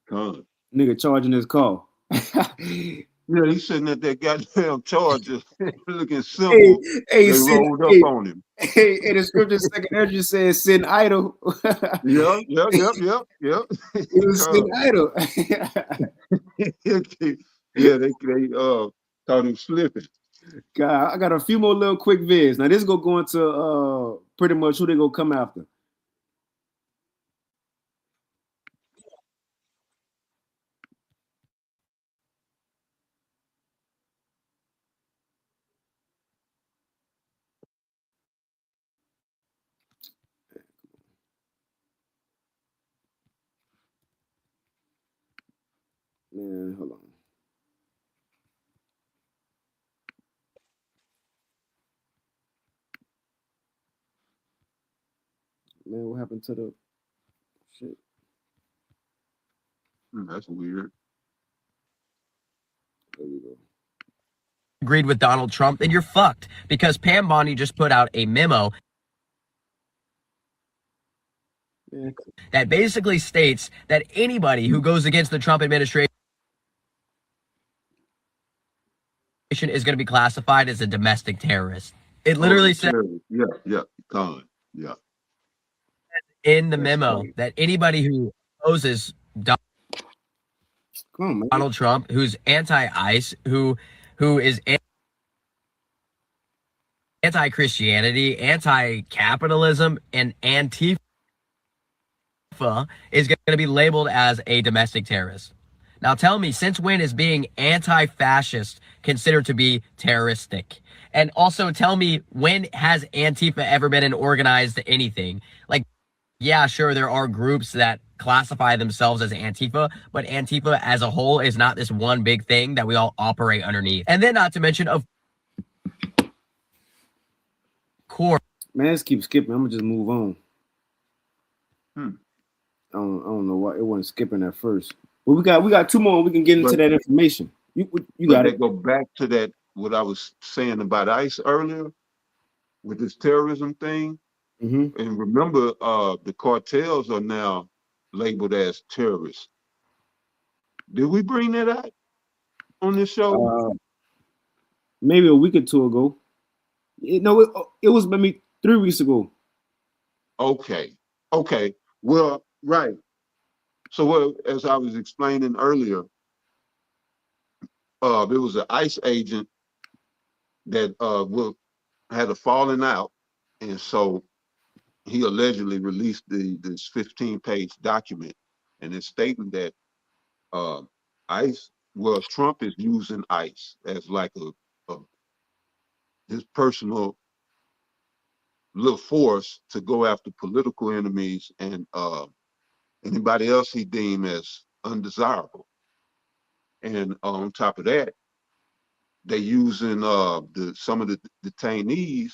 [SPEAKER 2] con.
[SPEAKER 1] Nigga charging his car.
[SPEAKER 2] Yeah, he's sitting at that goddamn charger looking
[SPEAKER 1] Hey,
[SPEAKER 2] simple.
[SPEAKER 1] hey,
[SPEAKER 2] They
[SPEAKER 1] sin,
[SPEAKER 2] rolled up
[SPEAKER 1] hey,
[SPEAKER 2] on him.
[SPEAKER 1] hey, the scripture second Ezra says sin idle.
[SPEAKER 2] Yeah, yep.
[SPEAKER 1] It was sin
[SPEAKER 2] Con.
[SPEAKER 1] idle.
[SPEAKER 2] Yeah, they caught him slipping.
[SPEAKER 1] God, I got a few more little quick vids. Now this go into pretty much who they gonna come after. Man, hold on. Man, what happened to the shit?
[SPEAKER 2] That's weird.
[SPEAKER 1] There we go.
[SPEAKER 12] Agreed with Donald Trump, then you're fucked, because Pam Bondi just put out a memo
[SPEAKER 1] Man,
[SPEAKER 12] that basically states that anybody who goes against the Trump administration is going to be classified as a domestic terrorist. It literally says
[SPEAKER 2] Yeah, con. Yeah.
[SPEAKER 12] in the
[SPEAKER 1] that's
[SPEAKER 12] memo
[SPEAKER 1] funny.
[SPEAKER 12] that anybody who opposes
[SPEAKER 1] Come on, man.
[SPEAKER 12] Donald Trump, who's anti-ICE, who is anti-Christianity, anti-capitalism, and Antifa is going to be labeled as a domestic terrorist. Now tell me, since when is being anti-fascist considered to be terroristic? And also tell me, when has Antifa ever been an organized anything? Like, yeah, sure, there are groups that classify themselves as Antifa, but Antifa as a whole is not this one big thing that we all operate underneath. And then not to mention, of course,
[SPEAKER 1] Man, let's keep skipping. I'm gonna just move on. I don't know why it wasn't skipping at first. But we got two more. We can get into
[SPEAKER 2] But-
[SPEAKER 1] that information. You
[SPEAKER 2] But
[SPEAKER 1] got
[SPEAKER 2] they
[SPEAKER 1] it.
[SPEAKER 2] go back to that, what I was saying about ICE earlier with this terrorism thing.
[SPEAKER 1] Mm-hmm.
[SPEAKER 2] And remember, the cartels are now labeled as terrorists. Did we bring that out on this show?
[SPEAKER 1] Maybe a week or two ago. It was maybe 3 weeks ago.
[SPEAKER 2] Okay. Well, right. So as I was explaining earlier, there was an ICE agent that had a falling out, and so he allegedly released this 15-page document, and it's stating that Trump is using ICE as like his personal little force to go after political enemies and anybody else he deemed as undesirable. And on top of that, they using some of the detainees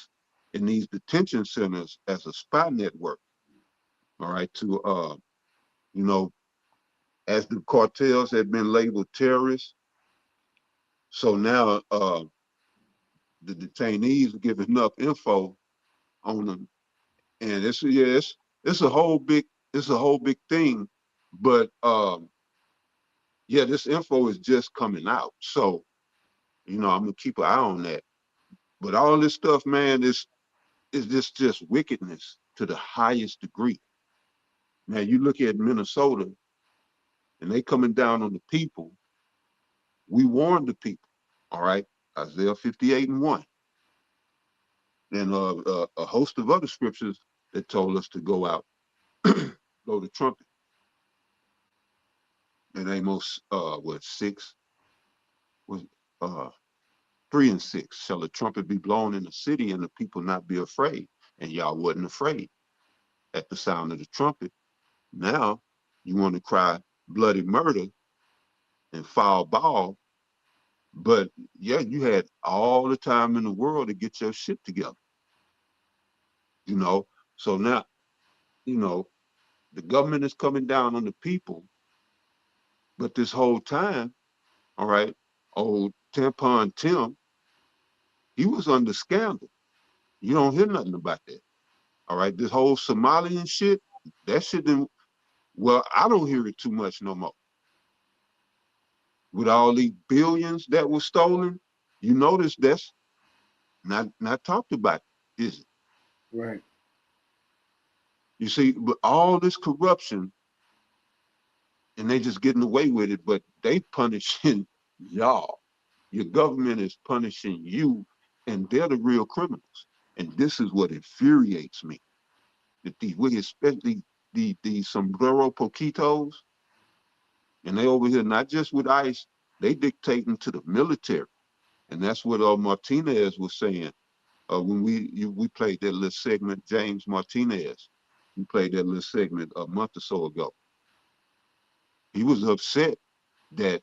[SPEAKER 2] in these detention centers as a spy network. All right, to as the cartels had been labeled terrorists, so now the detainees are giving enough info on them, and it's a whole big thing. But this info is just coming out, so I'm gonna keep an eye on that. But all this stuff, man, is just wickedness to the highest degree. Now you look at Minnesota, and they coming down on the people. We warned the people, all right, Isaiah 58:1, and a host of other scriptures that told us to go out, blow the trumpet. And Amos 6 was 3 and 6, shall the trumpet be blown in the city and the people not be afraid? And y'all wasn't afraid at the sound of the trumpet. Now you want to cry bloody murder and foul ball, but you had all the time in the world to get your shit together. So now, the government is coming down on the people, but this whole time, all right, old Tampon Tim, he was under scandal. You don't hear nothing about that. All right, this whole Somalian shit, that shit didn't, well, I don't hear it too much no more. With all these billions that were stolen, you notice that's not talked about, is it?
[SPEAKER 1] Right.
[SPEAKER 2] You see, but all this corruption, and they just getting away with it, but they punishing y'all. Your government is punishing you, and they're the real criminals. And this is what infuriates me. That we especially these sombrero poquitos, and they over here not just with ICE, they dictating to the military. And that's what Martinez was saying when we played that little segment. James Martinez, we played that little segment a month or so ago. He was upset that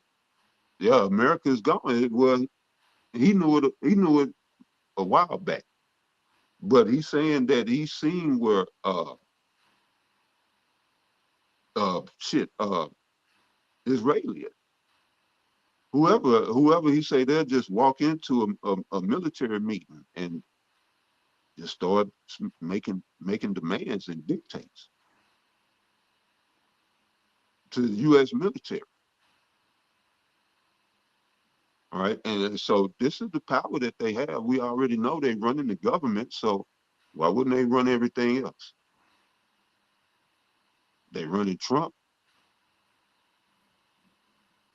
[SPEAKER 2] America is gone. Well, he knew it. He knew it a while back, but he's saying that he's seen where Israeli, whoever he say they'll just walk into a military meeting and just start making demands and dictates to the U.S. military. All right, and so this is the power that they have. We already know they're running the government, so why wouldn't they run everything else? They running Trump.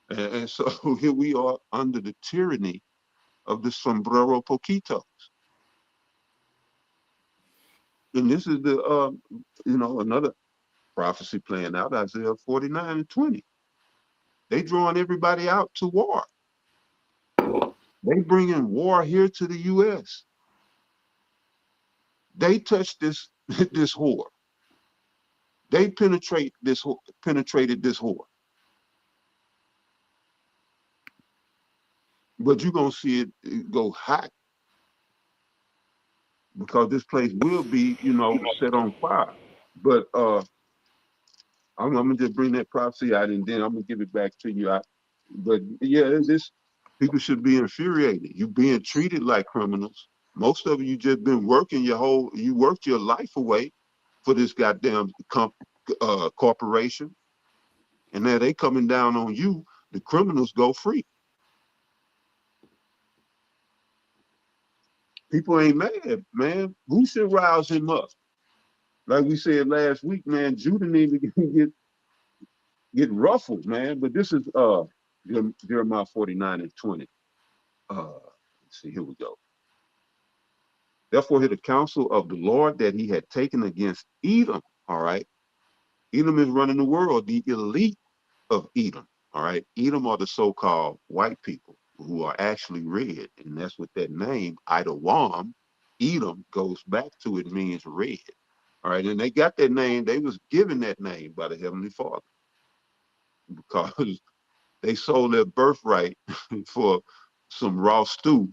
[SPEAKER 2] And so here we are under the tyranny of the sombrero poquitos. And this is the, another prophecy playing out, Isaiah 49:20. They drawing everybody out to war. They bringing war here to the U.S. They touch this whore. They penetrated this whore. But you're going to see it go hot because this place will be, set on fire. But I'm going to just bring that prophecy out and then I'm going to give it back to you. But yeah, people should be infuriated. You're being treated like criminals. Most of you just been working you worked your life away for this goddamn corporation. And now they coming down on you, the criminals go free. People ain't mad, man. Who should rouse him up? Like we said last week, man, Judah need to get ruffled, man. But this is Jeremiah 49:20. Let's see, here we go. Therefore, hear the counsel of the Lord that he had taken against Edom. All right. Edom is running the world, the elite of Edom. All right. Edom are the so-called white people who are actually red. And that's what that name, Idawam, Edom, goes back to. It means red. All right. And they got that name. They was given that name by the Heavenly Father because they sold their birthright for some raw stew.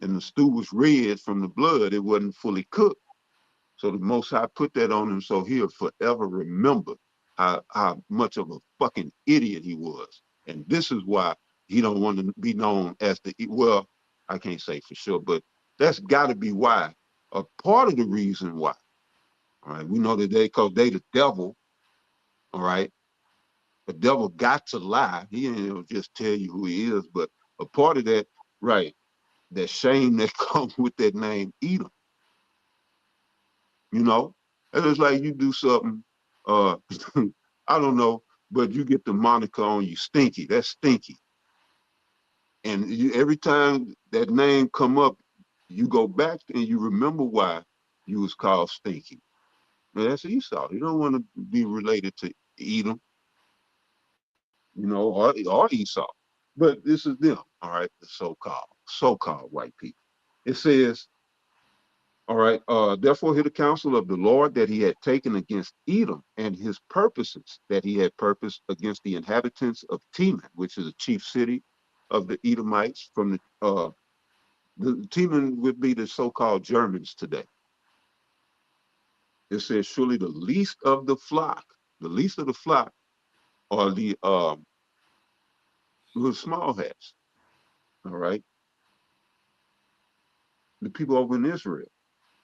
[SPEAKER 2] And the stew was red from the blood. It wasn't fully cooked. So the Most High put that on him so he'll forever remember how much of a fucking idiot he was. And this is why he don't want to be known as well, I can't say for sure, but that's got to be why, a part of the reason why. All right, we know that because they the devil, all right? The devil got to lie. He ain't just tell you who he is, but a part of that, right, that shame that comes with that name, Edom. It's like you do something, I don't know, but you get the moniker on you, Stinky. That's Stinky. And every time that name come up, you go back and you remember why you was called Stinky. Now, that's Esau. You don't want to be related to Edom, or Esau. But this is them, all right, the so-called white people. It says, all right, therefore hear the counsel of the Lord that he had taken against Edom and his purposes that he had purposed against the inhabitants of Teman, which is a chief city of the Edomites. From the Teman would be the so-called Germans today. It says, surely the least of the flock are the small hats, all right? The people over in Israel.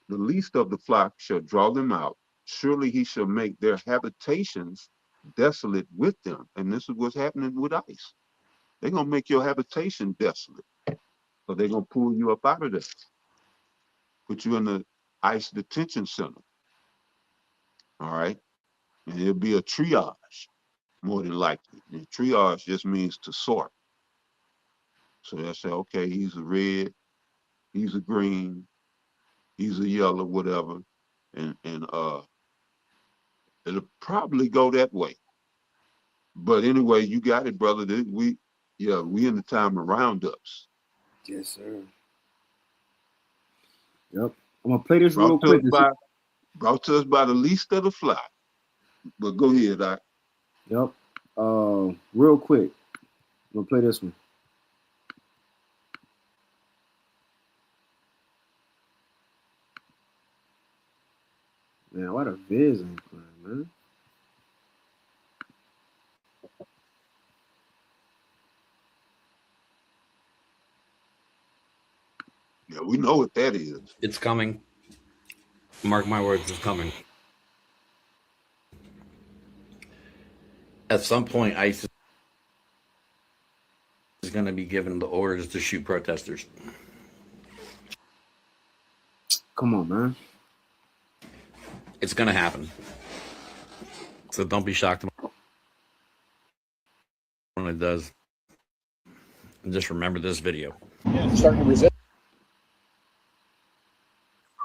[SPEAKER 2] the least of the flock shall draw them out. Surely he shall make their habitations desolate with them. And this is what's happening with ICE. They're going to make your habitation desolate. So they're going to pull you up out of there. Put you in the ICE detention center. All right? And it'll be a triage, more than likely. And triage just means to sort. So they'll say, okay, he's a red, he's a green, he's a yellow, whatever. And it'll probably go that way. But anyway, you got it, brother. We in the time of roundups.
[SPEAKER 1] Yes, sir. Yep. I'm gonna play this real quick.
[SPEAKER 2] Brought to us by the least of the flock. But go ahead, Doc.
[SPEAKER 1] Yep. Real quick. I'm gonna play this one. Man, why the vids ain't playing, man?
[SPEAKER 2] Yeah, we know what that is.
[SPEAKER 13] It's coming. Mark my words, it's coming. At some point, ICE is going to be given the orders to shoot protesters.
[SPEAKER 1] Come on, man.
[SPEAKER 13] It's going to happen. So don't be shocked when it does. And just remember this video.
[SPEAKER 14] Starting to resist.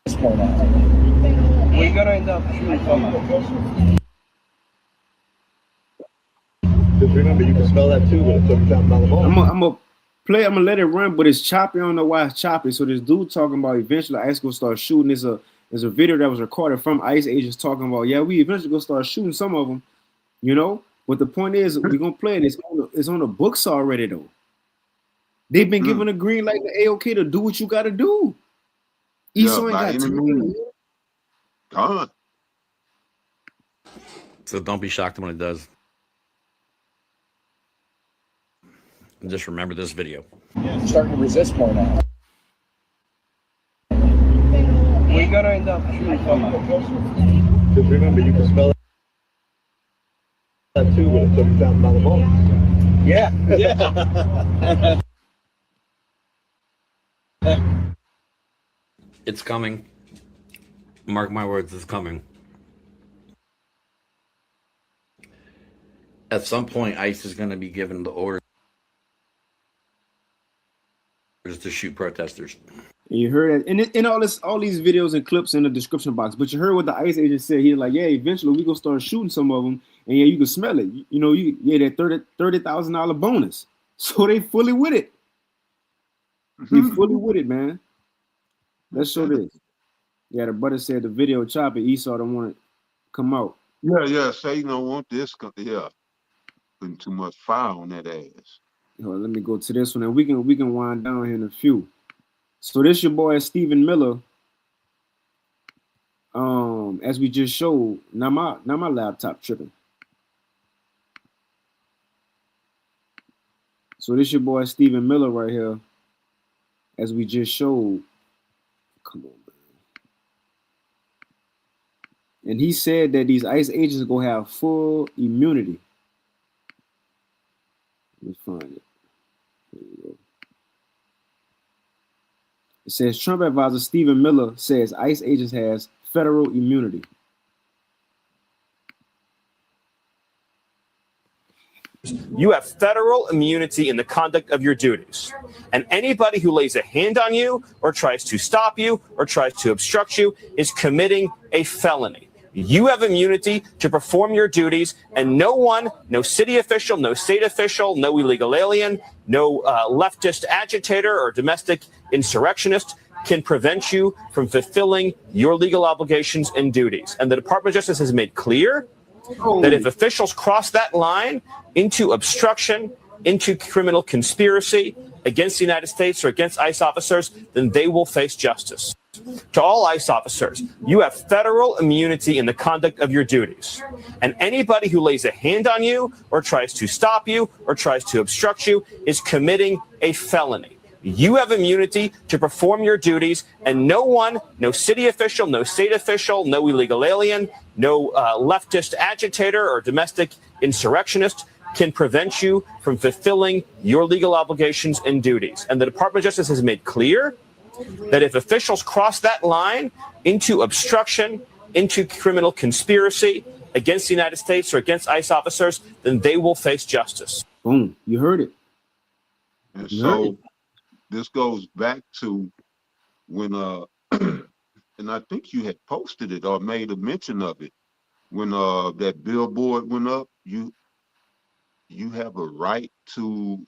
[SPEAKER 14] We're gonna end up shooting someone. Just remember, you can smell that too, but it's $30,000 ball.
[SPEAKER 1] I'm gonna let it run, but it's choppy. I don't know why it's choppy. So this dude talking about eventually ICE gonna start shooting. There's a video that was recorded from ICE agents talking about, yeah, we eventually gonna start shooting some of them, you know. But the point is, we're gonna play it. It's on the books already though. They've been given a green light, the AOK, to do what you got to do. Esau ain't got time.
[SPEAKER 2] God.
[SPEAKER 13] So don't be shocked when it does. And just remember this video.
[SPEAKER 14] Starting to resist more now. We're gonna end up shooting someone. Just remember, you can smell that too, but it's $30,000 ball. Yeah.
[SPEAKER 13] It's coming. Mark my words, it's coming. At some point, ICE is going to be given the orders to shoot protesters.
[SPEAKER 1] And you heard it, and all these videos and clips in the description box. But you heard what the ICE agent said. He's like, yeah, eventually we gonna start shooting some of them, and yeah, you can smell it. You know, that $30,000 bonus. So they fully with it. They fully with it, man. Let's show this. Yeah, the brother said the video choppy. Esau don't want it to come out.
[SPEAKER 2] Yeah. Satan don't want this. Yeah, putting too much fire on that ass.
[SPEAKER 1] Let me go to this one, and we can wind down here in a few. So this your boy Stephen Miller. As we just showed, now my laptop tripping. So this your boy Stephen Miller right here. As we just showed. Come on, man. And he said that these ICE agents are gonna have full immunity. Let me find it. Here we go. It says Trump advisor Stephen Miller says ICE agents has federal immunity.
[SPEAKER 15] You have federal immunity in the conduct of your duties. And anybody who lays a hand on you or tries to stop you or tries to obstruct you is committing a felony. You have immunity to perform your duties, and no one, no city official, no state official, no illegal alien, no leftist agitator or domestic insurrectionist can prevent you from fulfilling your legal obligations and duties. And the Department of Justice has made clear that if officials cross that line into obstruction, into criminal conspiracy against the United States or against ICE officers, then they will face justice. To all ICE officers, you have federal immunity in the conduct of your duties. And anybody who lays a hand on you or tries to stop you or tries to obstruct you is committing a felony. You have immunity to perform your duties, and no one, no city official, no state official, no illegal alien, no leftist agitator or domestic insurrectionist can prevent you from fulfilling your legal obligations and duties. And the Department of Justice has made clear that if officials cross that line into obstruction, into criminal conspiracy against the United States or against ICE officers, then they will face justice.
[SPEAKER 1] Boom, you heard it.
[SPEAKER 2] And so this goes back to when and I think you had posted it or made a mention of it when that billboard went up. You have a right to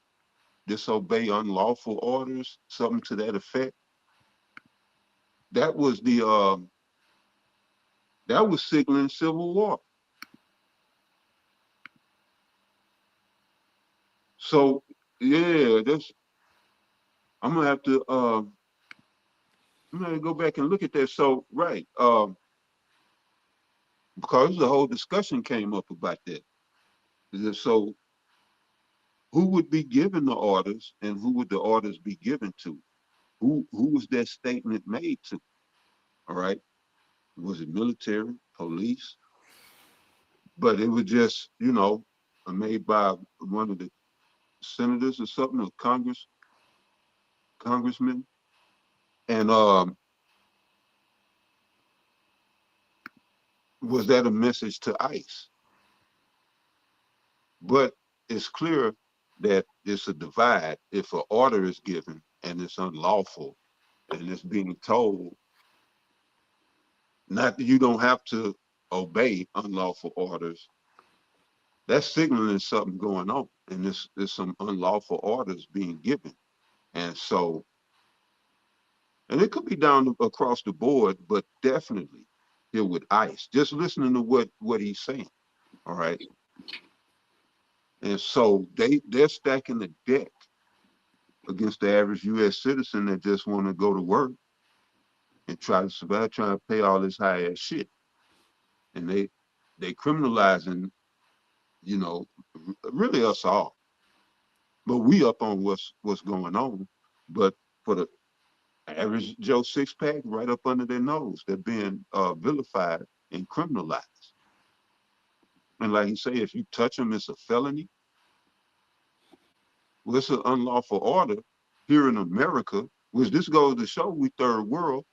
[SPEAKER 2] disobey unlawful orders, something to that effect. That was the that was signaling civil war. So yeah, I'm gonna have to I'm gonna go back and look at that. So right, because the whole discussion came up about that. So who would be given the orders and who would the orders be given to? Who was that statement made to? All right. Was it military, police? But it was just, you know, made by one of the senators or something, or congressmen. And was that a message to ICE? But it's clear that it's a divide. If an order is given and it's unlawful and it's being told, not that you don't have to obey unlawful orders, that's signaling something going on, and there's some unlawful orders being given. And so, and it could be down across the board, but definitely here with ICE, just listening to what he's saying. All right. And so they're stacking the deck against the average U.S. citizen that just want to go to work and try to survive, trying to pay all this high ass shit. And they criminalizing, you know, really us all. But we up on what's going on. But for the average Joe six-pack, right up under their nose, they're being vilified and criminalized. And like you say, if you touch them, it's a felony. Well, it's an unlawful order here in America, which this goes to show we third world.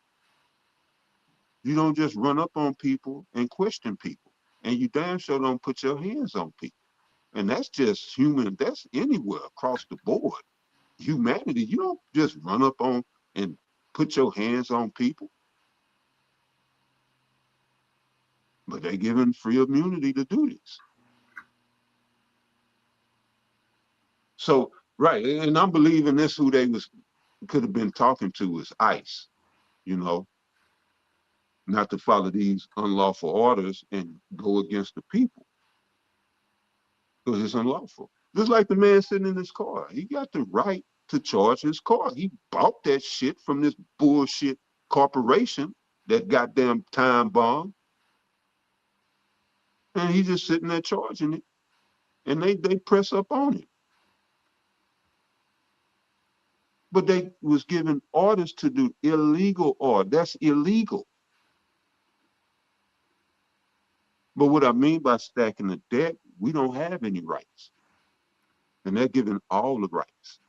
[SPEAKER 2] You don't just run up on people and question people. And you damn sure don't put your hands on people. And that's just human, that's anywhere across the board. Humanity, you don't just run up on and put your hands on people. But they're given free immunity to do this. So, right, and I'm believing this who they could have been talking to is ICE, you know, not to follow these unlawful orders and go against the people. Because it's unlawful. Just like the man sitting in his car. He got the right to charge his car. He bought that shit from this bullshit corporation, that goddamn time bomb. And he's just sitting there charging it. And they press up on it. But they was given orders to do illegal order. That's illegal. But what I mean by stacking the deck, we don't have any rights. And they're given all the rights.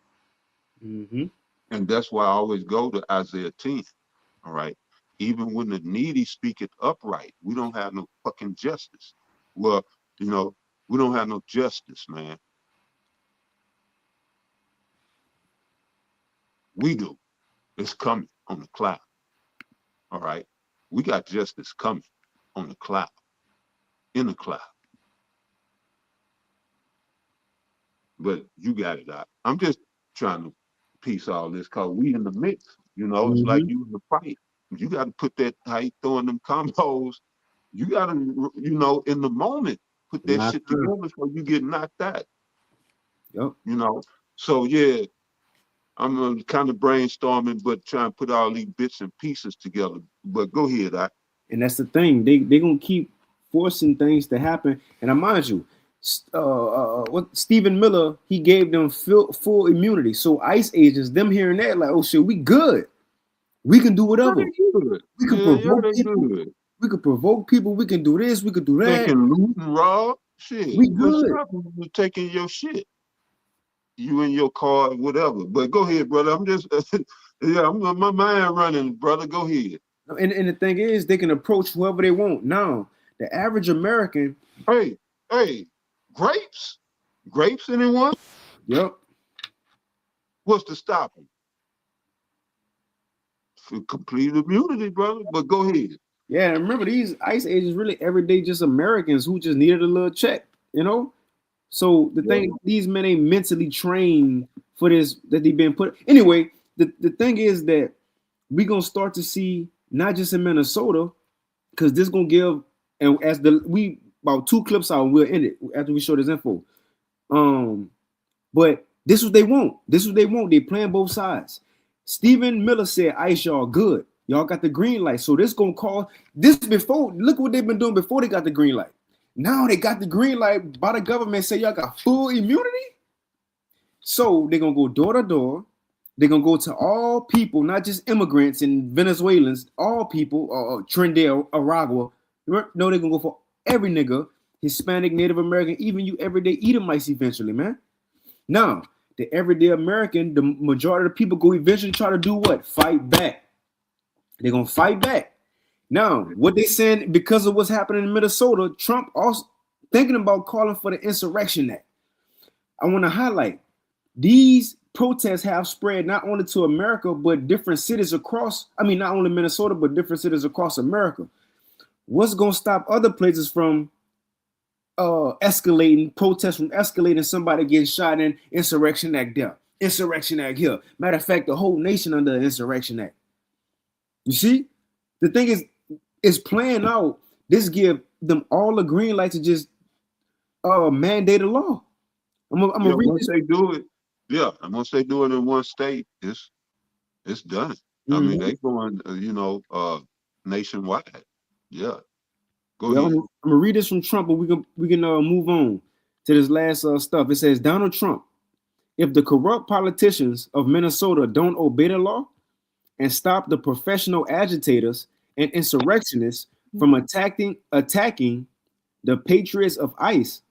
[SPEAKER 1] Mm-hmm.
[SPEAKER 2] And that's why I always go to Isaiah 10. All right. Even when the needy speaketh upright, we don't have no fucking justice. Well, you know, we don't have no justice, man. We do. It's coming on the cloud. All right. We got justice coming on the cloud. In the cloud. But you got it out. I'm just trying to piece all this because we in the mix. You know, it's like you in the fight. You got to put that, how you throwing them combos. You got to, you know, in the moment, put that shit together before you get knocked out.
[SPEAKER 1] Yep.
[SPEAKER 2] You know, so yeah, I'm kind of brainstorming, but trying to put all these bits and pieces together. But go ahead,
[SPEAKER 1] And that's the thing. They're going to keep forcing things to happen. And I mind you, what Stephen Miller, he gave them full immunity. So ICE agents, them hearing that, like, oh shit, we good. We can do whatever. We can provoke people. We can provoke people. We can do this. We can do that.
[SPEAKER 2] They can loot and rob. Shit.
[SPEAKER 1] We good.
[SPEAKER 2] You're taking your shit. You in your car, whatever. But go ahead, brother. I'm just, my mind running, brother. Go ahead.
[SPEAKER 1] And the thing is, they can approach whoever they want. Now, the average American.
[SPEAKER 2] Hey, grapes? Grapes, anyone?
[SPEAKER 1] Yep.
[SPEAKER 2] What's to stop them? For complete immunity, brother. But go ahead.
[SPEAKER 1] Yeah, remember these ICE agents really everyday just Americans who just needed a little check, you know? So the thing, these men ain't mentally trained for this, that they've been put. Anyway, the thing is that we're gonna start to see, not just in Minnesota, because this gonna give, and as we about 2 clips out, we'll end it after we show this info. But this is what they want. This is what they want. They playing both sides. Stephen Miller said, ICE, y'all good. Y'all got the green light. So this gonna call this before. Look what they've been doing before they got the green light. Now they got the green light by the government, say y'all got full immunity. So they're gonna go door to door. They're gonna go to all people, not just immigrants and Venezuelans, all people, Trinidad, Aragua. No, they're gonna go for every nigga, Hispanic, Native American, even you everyday Edomites eventually, man. Now, the everyday American, the majority of the people go eventually try to do what? Fight back. They're gonna fight back. Now, what they saying because of what's happening in Minnesota, Trump also thinking about calling for the Insurrection Act. I want to highlight these protests have spread not only to America, but different cities across, not only Minnesota, but different cities across America. What's gonna stop other places from escalating, protests from escalating, somebody getting shot in? Insurrection Act there, Insurrection Act here. Matter of fact, the whole nation under the Insurrection Act. You see, the thing is, it's playing out. This give them all the green light to just mandate a law. I'm gonna read
[SPEAKER 2] once they do it. Yeah, and once they do it in one state, it's done. I mean, they going, nationwide. Yeah. Go ahead.
[SPEAKER 1] I'm gonna read this from Trump, and we can move on to this last stuff. It says, Donald Trump, if the corrupt politicians of Minnesota don't obey the law and stop the professional agitators and insurrectionists from attacking the patriots of ICE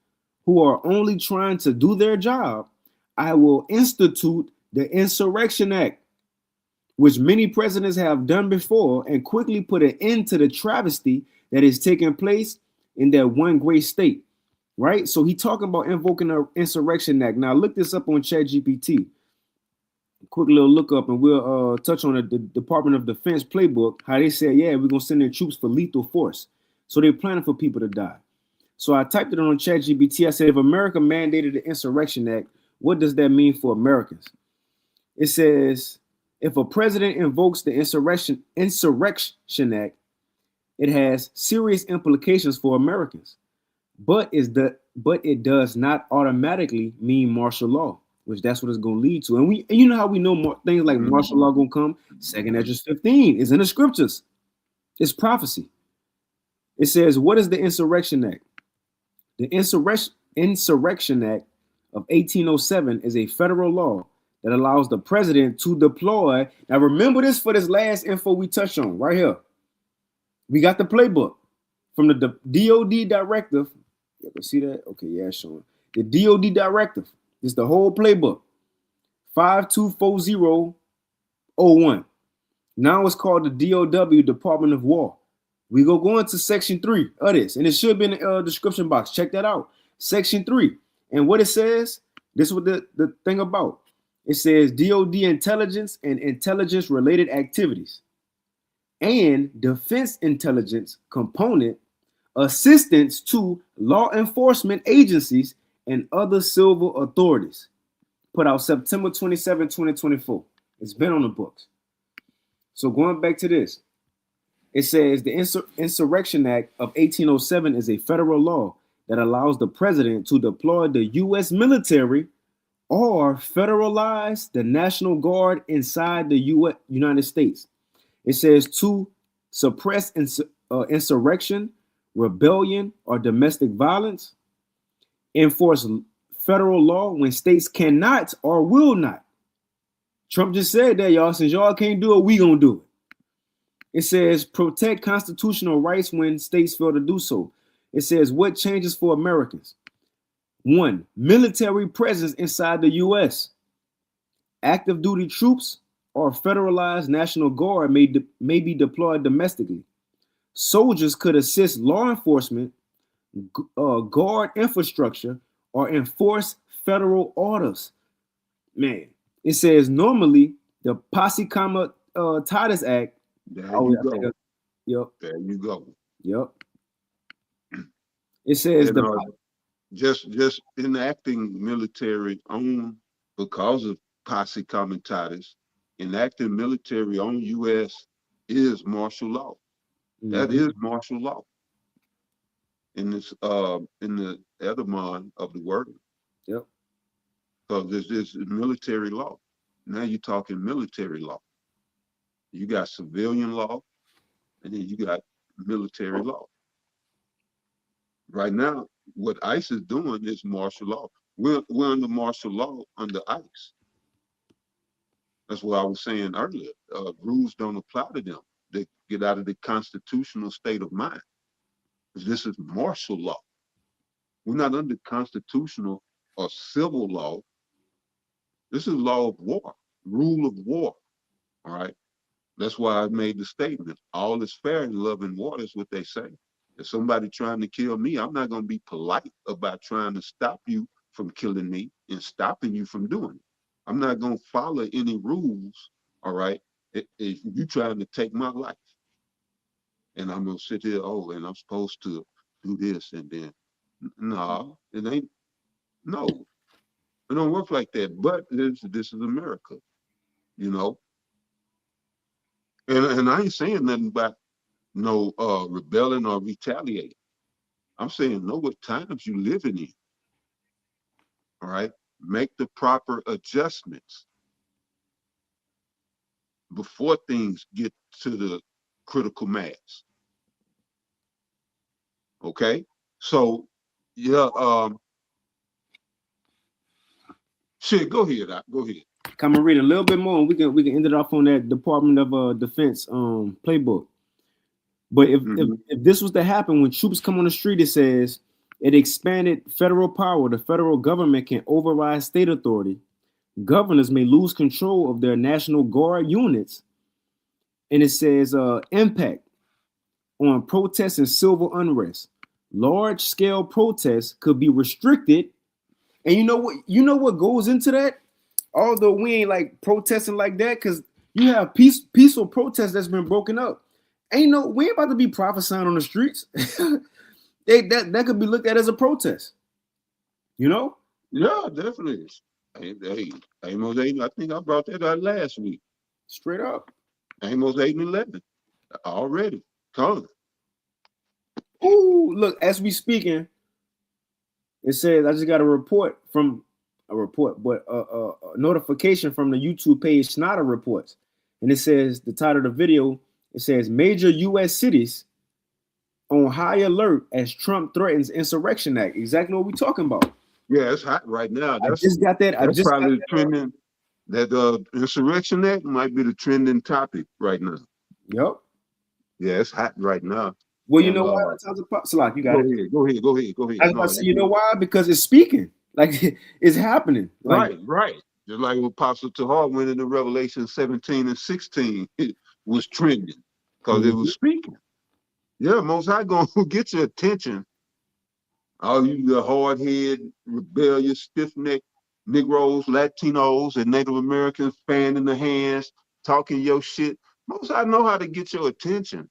[SPEAKER 1] who are only trying to do their job, I will institute the Insurrection Act, which many presidents have done before, and quickly put an end to the travesty that is taking place in that one great state, right? So he talking about invoking the Insurrection Act. Now look this up on ChatGPT. Quick little look up, and we'll touch on the Department of Defense playbook, how they say, yeah, we're gonna send in troops for lethal force. So they're planning for people to die. So I typed it on ChatGPT. I said, if America mandated the Insurrection Act, what does that mean for Americans? It says, if a president invokes the Insurrection Act, it has serious implications for Americans, but it does not automatically mean martial law, which that's what it's going to lead to. And you know how we know more things like martial law going to come? 2 Ezra 15 is in the scriptures. It's prophecy. It says, what is the Insurrection Act? The Insurrection Act of 1807 is a federal law that allows the president to deploy. Now remember this for this last info we touched on right here. We got the playbook from the DOD directive. You can see that? Okay, yeah, it's showing. The DOD directive is the whole playbook. 524001. Now it's called the DOW, Department of War. We go into section 3 of this, and it should be in the description box. Check that out. Section 3. And what it says, this is what the thing about. It says DOD intelligence and intelligence-related activities and defense intelligence component assistance to law enforcement agencies and other civil authorities. Put out September 27, 2024. It's been on the books. So going back to this, it says the Insurrection Act of 1807 is a federal law that allows the president to deploy the U.S. military or federalize the National Guard inside the United States. It says to suppress insurrection, rebellion, or domestic violence, enforce federal law when states cannot or will not. Trump just said that, y'all. Since y'all can't do it, we gonna do it. It says protect constitutional rights when states fail to do so. It says what changes for Americans? 1. Military presence inside the U.S. Active duty troops or federalized National Guard may be deployed domestically. Soldiers could assist law enforcement, guard infrastructure, or enforce federal orders. Man, it says normally the Posse Comitatus Act.
[SPEAKER 2] There you go.
[SPEAKER 1] Yep.
[SPEAKER 2] There you go.
[SPEAKER 1] Yep. It says
[SPEAKER 2] and, just enacting military on because of Posse Comitatus, enacting military on U.S. is martial law. Mm-hmm. That is martial law. In this in the etymon of the word.
[SPEAKER 1] Yep.
[SPEAKER 2] So this is military law. Now you're talking military law. You got civilian law, and then you got military law. Right now, what ICE is doing is martial law. We're under martial law under ICE. That's what I was saying earlier. Rules don't apply to them. They get out of the constitutional state of mind. This is martial law. We're not under constitutional or civil law. This is law of war, rule of war. All right. That's why I made the statement. All is fair in love and war is what they say. If somebody trying to kill me, I'm not going to be polite about trying to stop you from killing me and stopping you from doing it. I'm not going to follow any rules. All right. If you trying to take my life. And I'm gonna sit here, and I'm supposed to do this, and then no, it ain't. No, it don't work like that. But this is America, you know. And I ain't saying nothing about no rebelling or retaliating. I'm saying know what times you living in. All right, make the proper adjustments before things get to the critical mass. Okay, so yeah, shit. Go ahead, go ahead.
[SPEAKER 1] Come and read a little bit more, and we can end it off on that Department of Defense playbook. But if this was to happen when troops come on the street, it says it expanded federal power. The federal government can override state authority. Governors may lose control of their National Guard units. And it says impact on protests and civil unrest. Large-scale protests could be restricted. And you know what goes into that? Although we ain't like protesting like that, because you have peaceful protests that's been broken up. We ain't about to be prophesying on the streets. that could be looked at as a protest. You know?
[SPEAKER 2] Yeah, definitely. Hey, Amos 8, I think I brought that out last week.
[SPEAKER 1] Straight up.
[SPEAKER 2] Amos 8 and 11 already. Come.
[SPEAKER 1] Ooh, look, as we speaking, it says I just got a notification from the YouTube page Snyder Reports. And it says the title of the video, it says major US cities on high alert as Trump threatens Insurrection Act. Exactly what we're talking about.
[SPEAKER 2] Yeah, it's hot right now.
[SPEAKER 1] I just got that.
[SPEAKER 2] That's probably trending. That Insurrection Act might be the trending topic right now.
[SPEAKER 1] Yep.
[SPEAKER 2] Yeah, it's hot right now.
[SPEAKER 1] Well, you know why? Salak, you got it.
[SPEAKER 2] Go ahead.
[SPEAKER 1] I was about to say, you know why? Because it's speaking. Like it's happening.
[SPEAKER 2] Right. Just like when Apostle Tahar went into Revelation 17 and 16, it was trending because it was speaking. Yeah, Most High gonna get your attention. All you the hard-head, rebellious, stiff-necked Negroes, Latinos, and Native Americans fanning the hands, talking your shit. Most High know how to get your attention.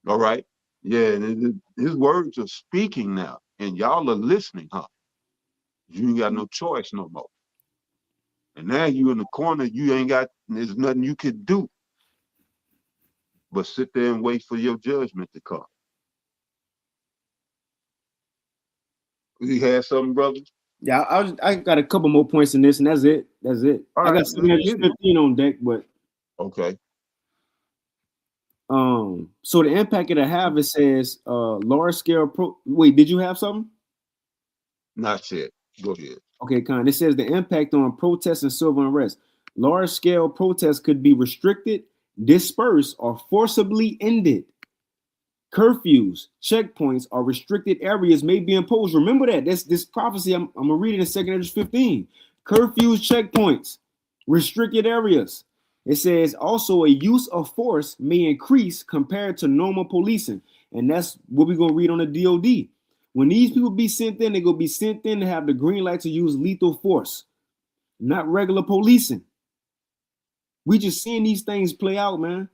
[SPEAKER 2] All right? Yeah, and his words are speaking now, and y'all are listening, huh? You ain't got no choice no more. And now you in the corner, there's nothing you could do but sit there and wait for your judgment to come. You had something, brother?
[SPEAKER 1] Yeah, I got a couple more points in this, and that's it.
[SPEAKER 2] All
[SPEAKER 1] I
[SPEAKER 2] right,
[SPEAKER 1] got 715 on deck, but
[SPEAKER 2] okay.
[SPEAKER 1] So the impact it'll have, it says large scale wait, did you have something?
[SPEAKER 2] Not yet. Go ahead.
[SPEAKER 1] Okay, Con. It says the impact on protests and civil unrest. Large-scale protests could be restricted, dispersed, or forcibly ended. Curfews, checkpoints, or restricted areas may be imposed. Remember that. That's this prophecy. I'm gonna read it in 2 Esdras 15. Curfews, checkpoints, restricted areas. It says also a use of force may increase compared to normal policing. And that's what we're gonna read on the DOD. When these people be sent in, they're gonna be sent in to have the green light to use lethal force, not regular policing. We just seeing these things play out, man.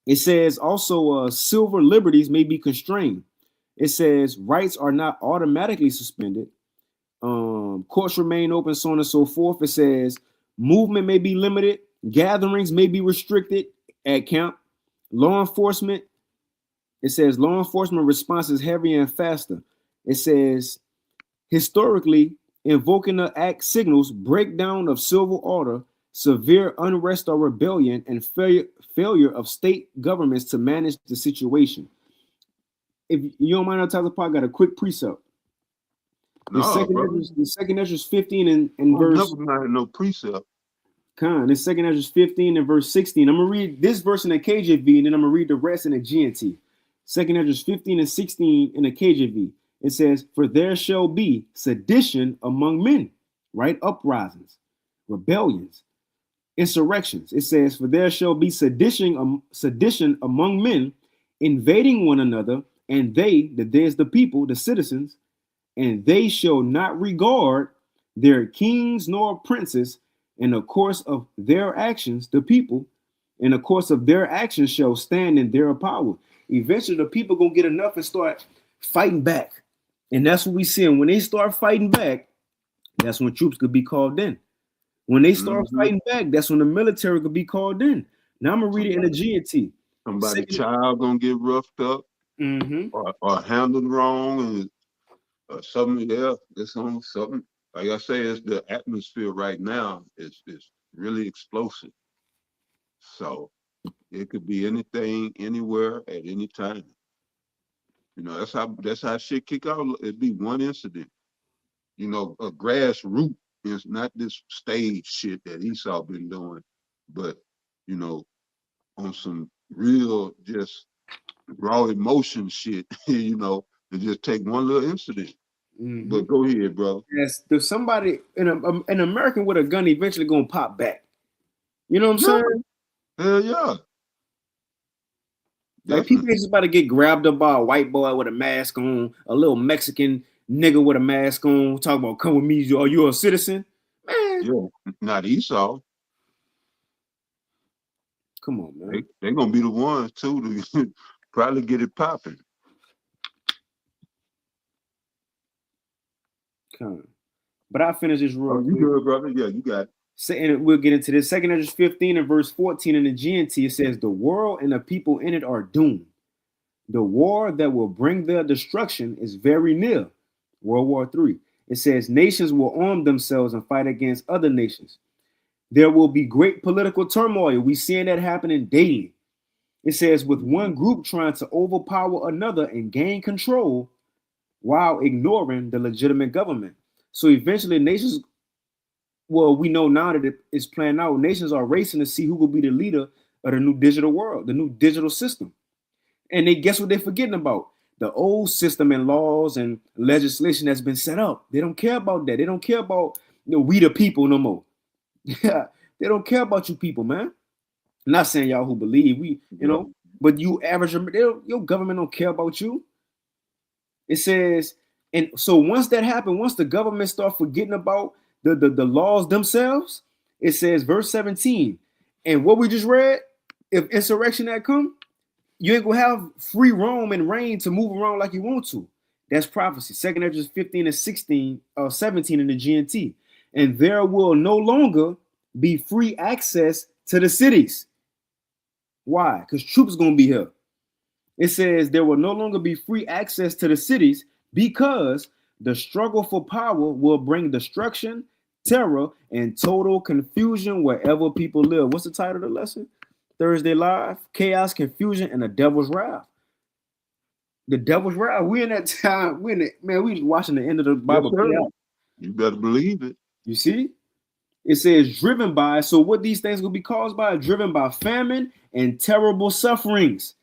[SPEAKER 1] It says also civil liberties may be constrained. It says rights are not automatically suspended. Courts remain open, so on and so forth. It says movement may be limited. Gatherings may be restricted at camp. Law enforcement. It says law enforcement response is heavier and faster. It says historically, invoking the act signals breakdown of civil order, severe unrest or rebellion, and failure of state governments to manage the situation. If you don't mind, I got a quick precept. The second Esdras 15 and verse.
[SPEAKER 2] No precept.
[SPEAKER 1] In 2 Esdras 15 and verse 16. I'm gonna read this verse in the KJV, and then I'm gonna read the rest in the GNT. 2 Esdras 15 and 16 in the KJV. It says, "For there shall be sedition among men," right? Uprisings, rebellions, insurrections. It says, "For there shall be sedition among men, invading one another, and there's the people, the citizens, and they shall not regard their kings nor princes. In the course of their actions, the people, in the course of their actions, shall stand in their power." Eventually, the people gonna get enough and start fighting back, and that's what we see. And when they start fighting back, that's when troops could be called in. When they start fighting back, that's when the military could be called in. Now I'm gonna read it in the GNT.
[SPEAKER 2] Somebody's child gonna get roughed up, or handled wrong, and something. Yeah, it's on something. Like I say, it's the atmosphere right now is really explosive. So it could be anything, anywhere, at any time. You know, that's how shit kick out. It'd be one incident. You know, a grassroots is not this stage shit that Esau been doing, but you know, on some real just raw emotion shit. You know, to just take one little incident. But go ahead, bro.
[SPEAKER 1] Yes, there's somebody an American with a gun eventually gonna pop back. You know what I'm saying?
[SPEAKER 2] Hell yeah.
[SPEAKER 1] Like people is about to get grabbed up by a white boy with a mask on, a little Mexican nigga with a mask on, talking about come with me, are you a citizen? Man.
[SPEAKER 2] Yeah, not Esau.
[SPEAKER 1] Come on, man.
[SPEAKER 2] They're gonna be the ones too to probably get it popping.
[SPEAKER 1] But I'll finish this real quick.
[SPEAKER 2] You good, brother? Yeah, you got it.
[SPEAKER 1] And we'll get into this. 2 Esdras 15 and verse 14 in the GNT, it says, "The world and the people in it are doomed. The war that will bring their destruction is very near." World War III. It says, "Nations will arm themselves and fight against other nations. There will be great political turmoil." We seeing that happening daily. It says, "with one group trying to overpower another and gain control while ignoring the legitimate government." So eventually nations, well, we know now that it's playing out. Nations are racing to see who will be the leader of the new digital world, the new digital system. And they guess what they're forgetting about? The old system and laws and legislation that's been set up. They don't care about that. They don't care about we the people no more. Yeah, they don't care about you people, man. I'm not saying y'all who believe but you average, your government don't care about you. It says, and so once that happened, once the government start forgetting about the laws themselves, it says verse 17, and what we just read, if insurrection that come, you ain't gonna have free roam and reign to move around like you want to. That's prophecy. 2 Esdras 15 and 17 in the GNT. "And there will no longer be free access to the cities." Why? Because troops gonna be here. It says there will no longer be free access to the cities because the struggle for power will bring destruction, terror, and total confusion wherever people live. What's the title of the lesson? Thursday Live: Chaos, Confusion, and the Devil's Wrath. The devil's right. We in that time. We in it, man. We watching the end of the Bible play out.
[SPEAKER 2] You better believe it.
[SPEAKER 1] You see, it says driven by. So what these things will be caused by? Driven by famine and terrible sufferings.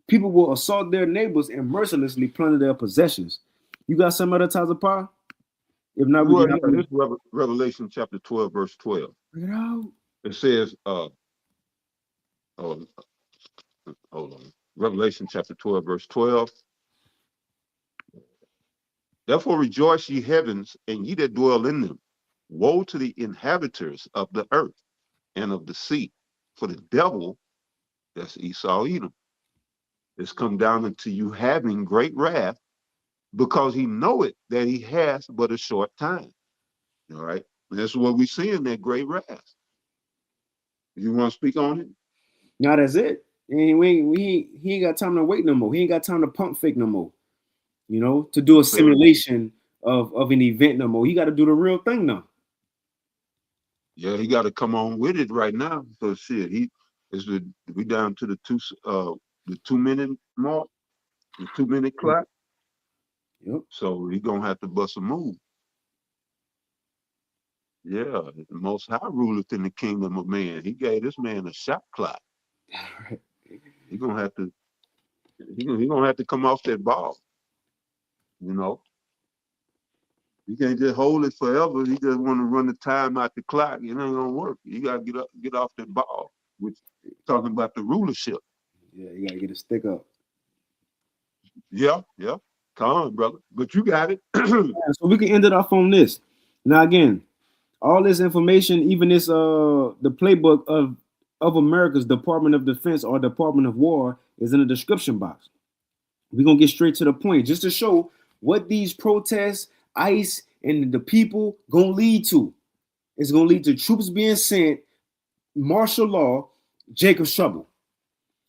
[SPEAKER 1] People will assault their neighbors and mercilessly plunder their possessions. You got some other types of power? If not, we can
[SPEAKER 2] this is Revelation chapter 12, verse 12.
[SPEAKER 1] Bring it out.
[SPEAKER 2] It says, hold on. Revelation chapter 12, verse 12. Therefore rejoice, ye heavens, and ye that dwell in them. Woe to the inhabitants of the earth and of the sea, for the devil, that's Esau Edom, has come down unto you having great wrath, because he knoweth that he has but a short time. All right. That's what we see in that great wrath. You want to speak on it?
[SPEAKER 1] No, that's it. And he ain't got time to wait no more. He ain't got time to pump fake no more. You know, to do a simulation of an event no more. He got to do the real thing now.
[SPEAKER 2] Yeah, he got to come on with it right now. So shit, we down to the 2 minute mark, the 2 minute clock.
[SPEAKER 1] Yep.
[SPEAKER 2] So he gonna have to bust a move. Yeah, the Most High ruleth in the kingdom of man. He gave this man a shot clock. He gonna have to. He gonna have to come off that ball. You know, you can't just hold it forever. He just want to run the time out the clock. It ain't gonna work. You gotta get off that ball. Which talking about the rulership.
[SPEAKER 1] Yeah, you gotta get a stick up.
[SPEAKER 2] Yeah. Come on, brother. But you got it.
[SPEAKER 1] So we can end it off on this. Now again, all this information, even this the playbook of America's Department of Defense or Department of War is in the description box. We're gonna get straight to the point just to show what these protests, ICE, and the people gonna lead to. It's gonna lead to troops being sent, martial law, Jacob Trouble.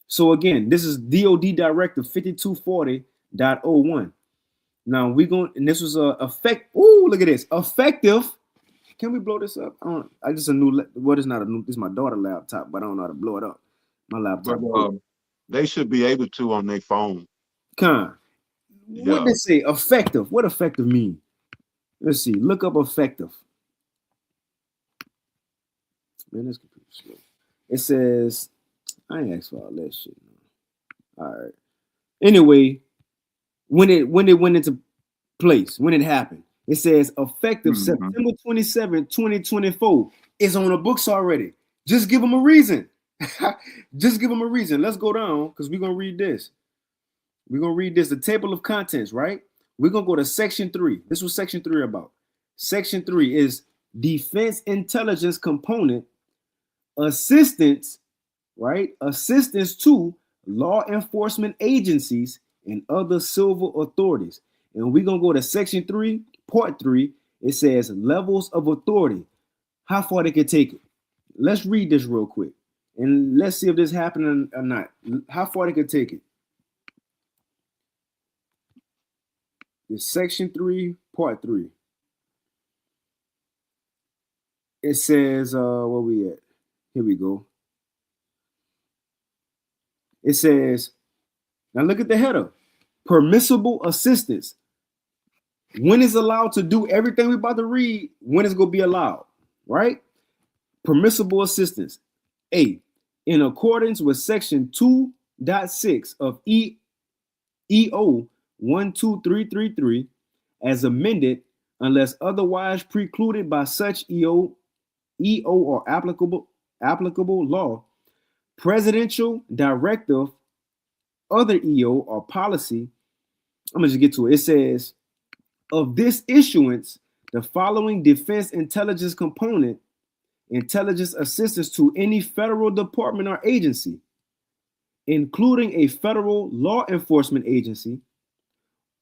[SPEAKER 1] So again, this is DOD Directive 5240.01. Now we're going, and this was effect. Ooh, look at this. Effective. Can we blow this up? I just a new. What is not a new? This is my daughter's laptop, but I don't know how to blow it up. My laptop.
[SPEAKER 2] But they should be able to on their phone.
[SPEAKER 1] What they say? Effective. What effective mean? Let's see. Look up effective. Man, this computer's slow. It says, I ain't asked for all that shit. All right. Anyway, when it went into place, when it happened, it says effective September 27, 2024. It's on the books already. Just give them a reason. Just give them a reason. Let's go down because we're going to read this. We're going to read this, the table of contents, right? We're going to go to section 3. This was section 3 about. Section 3 is defense intelligence component, assistance, right? Assistance to law enforcement agencies and other civil authorities. And we're going to go to section 3, part 3. It says levels of authority, how far they can take it. Let's read this real quick and let's see if this happened or not. How far they can take it. It's section 3, part 3. It says, where we at? Here we go. It says, now look at the header. Permissible assistance. When is allowed to do everything we're about to read, when is going to be allowed, right? Permissible assistance. A, in accordance with section 2.6 of EO 12333 as amended, unless otherwise precluded by such EO or applicable law, presidential directive, other EO or policy. I'm gonna just get to it. It says, of this issuance, the following defense intelligence component, intelligence assistance to any federal department or agency, including a federal law enforcement agency,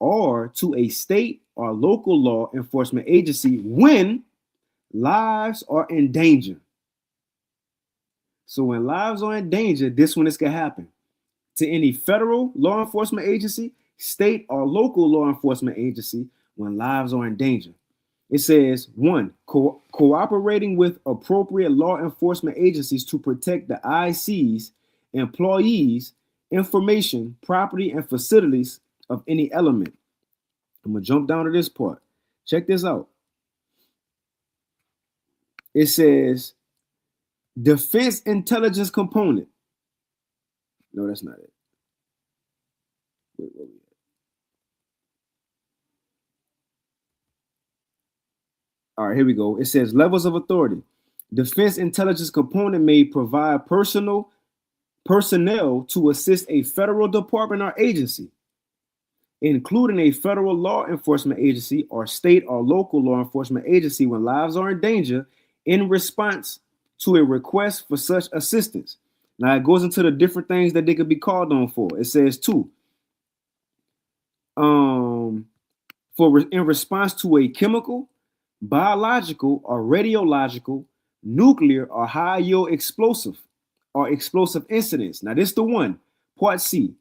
[SPEAKER 1] or to a state or local law enforcement agency when lives are in danger. So when lives are in danger, this one is gonna happen. To any federal law enforcement agency, state or local law enforcement agency when lives are in danger. It says, 1, cooperating with appropriate law enforcement agencies to protect the IC's employees information, property, and facilities of any element. I'm going to jump down to this part. Check this out. It says defense intelligence component. No, that's not it. Wait, where we at? All right, here we go. It says levels of authority. Defense intelligence component may provide personnel to assist a federal department or agency, including a federal law enforcement agency or state or local law enforcement agency when lives are in danger in response to a request for such assistance. Now it goes into the different things that they could be called on for. It says too, in response to a chemical, biological, or radiological, nuclear, or high yield explosive incidents. Now this is the one, part C,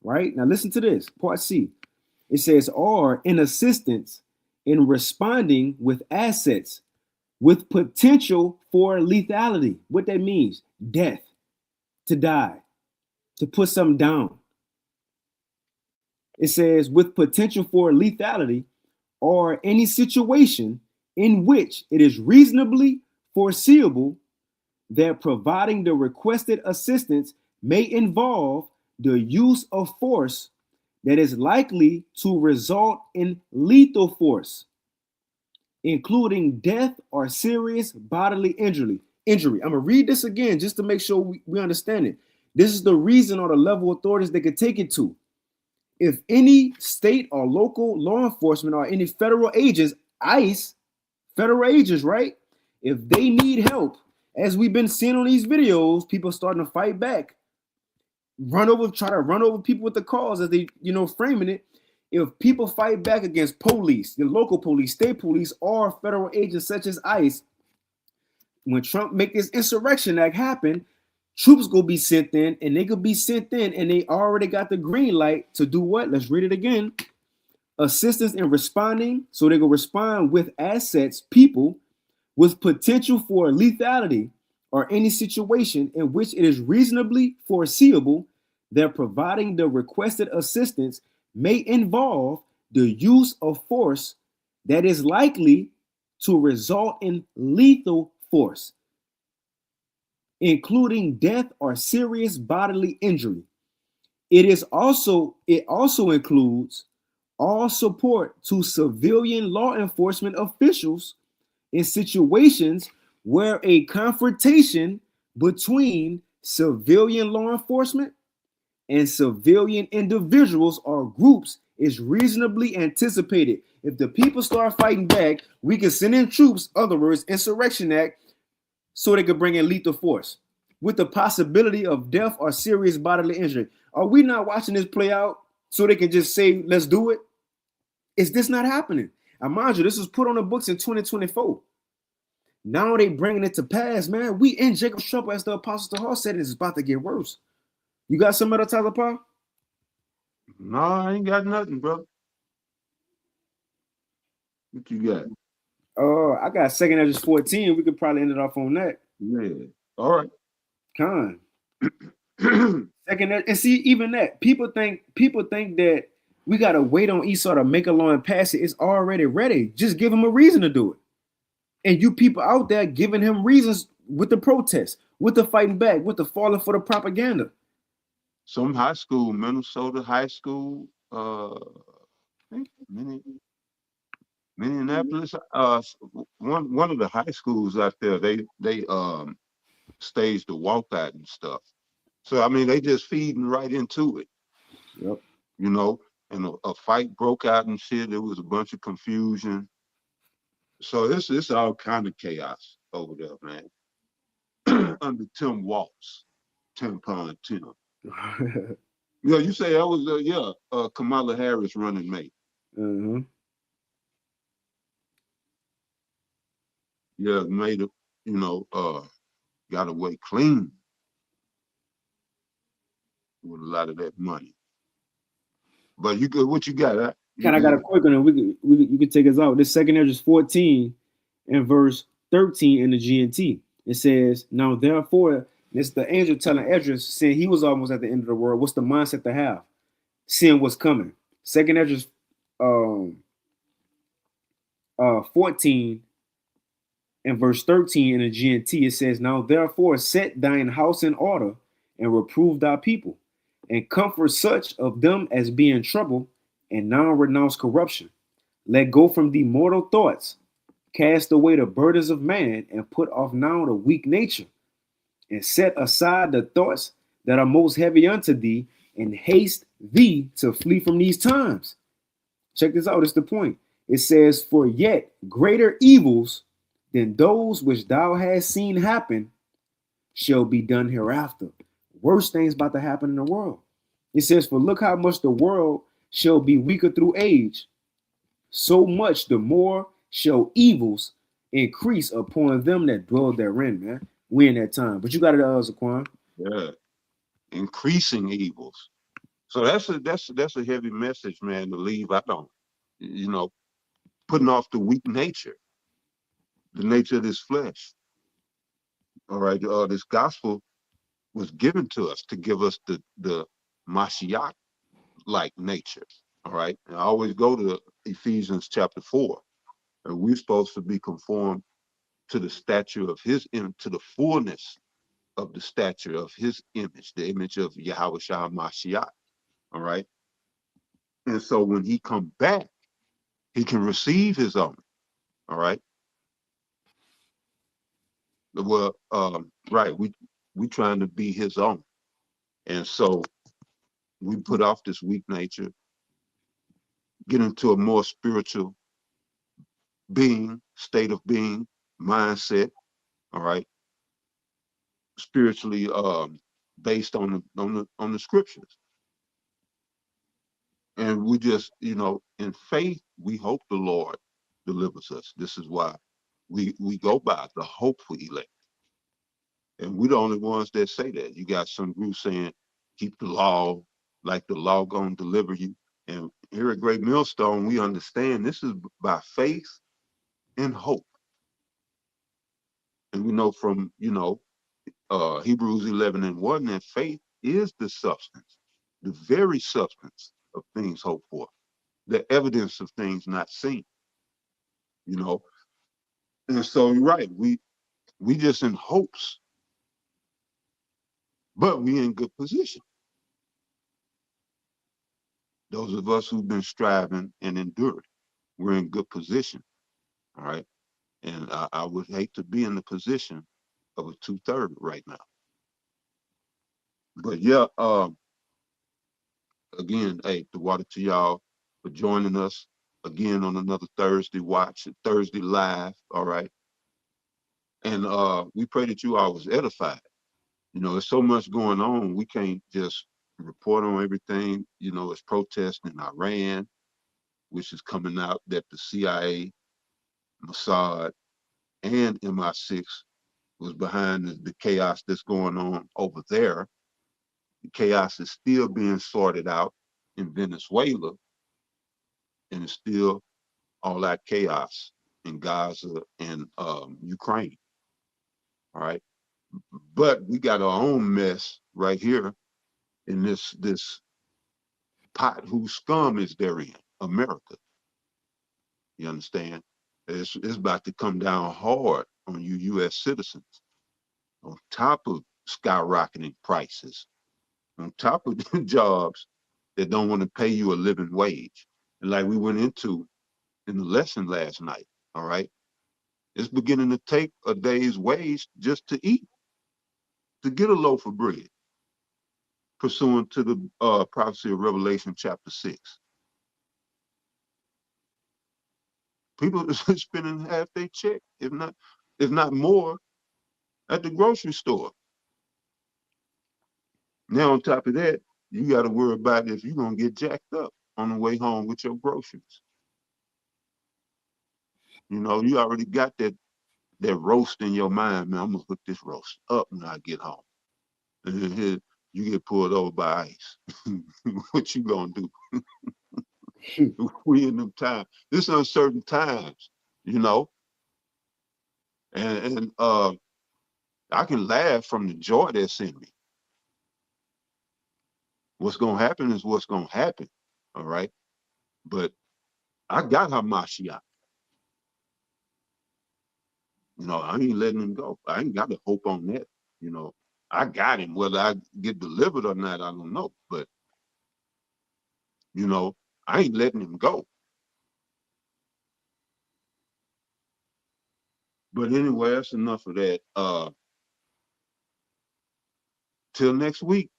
[SPEAKER 1] right? Now listen to this, part C. It says, or in assistance in responding with assets with potential for lethality. What that means, death, to die, to put something down. It says with potential for lethality or any situation in which it is reasonably foreseeable that providing the requested assistance may involve the use of force that is likely to result in lethal force, including death or serious bodily injury. I'm going to read this again just to make sure we understand it. This is the reason or the level of authorities they could take it to. If any state or local law enforcement or any federal agents, ICE, federal agents, right? If they need help, as we've been seeing on these videos, people starting to fight back, try to run over people with the cars as they, framing it. If people fight back against police, the local police, state police, or federal agents such as ICE, when Trump make this insurrection act happen, troops go be sent in, and they could be sent in, and they already got the green light to do what? Let's read it again. Assistance in responding, so they can respond with assets, people with potential for lethality or any situation in which it is reasonably foreseeable that providing the requested assistance may involve the use of force that is likely to result in lethal force, including death or serious bodily injury. It also includes all support to civilian law enforcement officials in situations where a confrontation between civilian law enforcement and civilian individuals or groups is reasonably anticipated. If the people start fighting back, we can send in troops, other words, Insurrection Act, so they could bring in lethal force with the possibility of death or serious bodily injury. Are we not watching this play out so they can just say, let's do it? Is this not happening? And mind you, this was put on the books in 2024. Now they bringing it to pass, man. We in Jacob's trouble, as the Apostle Paul said, it's about to get worse. You got some other Tyler Paul?
[SPEAKER 2] No, I ain't got nothing, brother. What you got?
[SPEAKER 1] I got 2 Ezra 14. We could probably end it off on that.
[SPEAKER 2] Yeah. All right.
[SPEAKER 1] Con. And see, even that, people think that we gotta wait on Esau to make a law and pass it. It's already ready. Just give him a reason to do it. And you people out there giving him reasons with the protests, with the fighting back, with the falling for the propaganda.
[SPEAKER 2] Some high school, Minnesota high school, Minneapolis, one of the high schools out there, they staged the walkout and stuff. So I mean, they just feeding right into it.
[SPEAKER 1] Yep.
[SPEAKER 2] And a fight broke out and shit. There was a bunch of confusion. So it's all kind of chaos over there, man. Under Tim Walz, 10 pound Tim. Yeah, you say that was Kamala Harris running mate.
[SPEAKER 1] Mm-hmm.
[SPEAKER 2] Yeah, made it, got away clean with a lot of that money. But what you got? Huh?
[SPEAKER 1] I got a quick one. You can take us out. This 2 Ezra 14 and verse 13 in the GNT. It says, now therefore It's the angel telling Esdras, saying he was almost at the end of the world. What's the mindset to have? Seeing what's coming. Second Esdras 14 and verse 13 in the GNT, it says, now therefore set thine house in order and reprove thy people, and comfort such of them as be in trouble, and now renounce corruption. Let go from thee mortal thoughts, cast away the burdens of man, and put off now the weak nature, and set aside the thoughts that are most heavy unto thee, and haste thee to flee from these times. Check this out, it's the point. It says, for yet greater evils than those which thou hast seen happen shall be done hereafter. Worse things about to happen in the world. It says, for look how much the world shall be weaker through age, so much the more shall evils increase upon them that dwell therein, man. We in that time. But you got it, Zaquan.
[SPEAKER 2] Yeah. Increasing evils. So that's a heavy message, man, to leave out on. You know, putting off the weak nature, the nature of this flesh. All right, this gospel was given to us to give us the Mashiach-like nature. All right, and I always go to Ephesians chapter 4, and we're supposed to be conformed to the stature of his image, to the fullness of the stature of his image, the image of Yahweh Shah Mashiach. All right, and so when he come back, he can receive his own. All right. Well, right. We trying to be his own, and so we put off this weak nature, get into a more spiritual state of being, mindset. All right, spiritually based on the scriptures, and we just, you know, in faith we hope the Lord delivers us. This is why we go by the hopeful elect. And we're the only ones that say that. You got some groups saying, keep the law, like the law gonna deliver you. And here at Great Millstone, we understand this is by faith and hope. And we know from, you know, Hebrews 11:1, that faith is the substance, the very substance of things hoped for, the evidence of things not seen, you know. And so you're right, we just in hopes, but we in good position. Those of us who've been striving and endured, we're in good position. All right. And I would hate to be in the position of a 2/3 right now. But yeah, again, hey, the water to y'all for joining us again on another Thursday watch, Thursday live. All right. And we pray that you all was edified. You know, there's so much going on. We can't just report on everything. You know, it's protests in Iran, which is coming out that the CIA, Mossad, and MI6 was behind the chaos that's going on over there. The chaos is still being sorted out in Venezuela, and it's still all that chaos in Gaza and Ukraine. All right. But we got our own mess right here in this pot whose scum is therein, America. You understand? It's about to come down hard on you U.S. citizens, on top of skyrocketing prices, on top of jobs that don't want to pay you a living wage. And like we went into in the lesson last night, all right, it's beginning to take a day's wage just to eat, to get a loaf of bread, pursuant to the prophecy of Revelation chapter 6. People are spending half their check, if not more, at the grocery store. Now, on top of that, you got to worry about if you're going to get jacked up on the way home with your groceries. You know, you already got that roast in your mind, man. I'm going to hook this roast up when I get home. And then here, you get pulled over by ICE. What you going to do? We in them times. This uncertain times, you know. And I can laugh from the joy that's in me. What's going to happen is what's going to happen. All right. But I got Hamashiach. You know, I ain't letting him go. I ain't got to hope on that. You know, I got him. Whether I get delivered or not, I don't know. But, you know, I ain't letting him go. But anyway, that's enough of that. Till next week,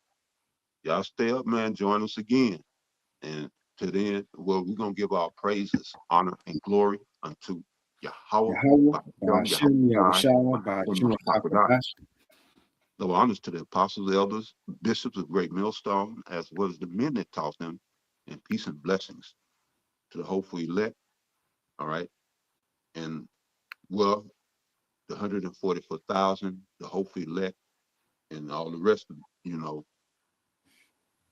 [SPEAKER 2] y'all stay up, man. Join us again. And to then, well, we're going to give our praises, honor, and glory unto Yahweh. No honors to the apostles, elders, bishops of Great Millstone, as well as the men that taught them, and peace and blessings to the hopeful elect. All right. And well, the 144,000, the hopeful elect, and all the rest of, you know,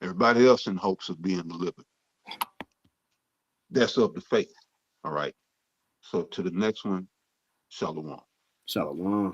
[SPEAKER 2] everybody else in hopes of being delivered. That's of the faith. All right. So to the next one, shalom.
[SPEAKER 1] Shalom.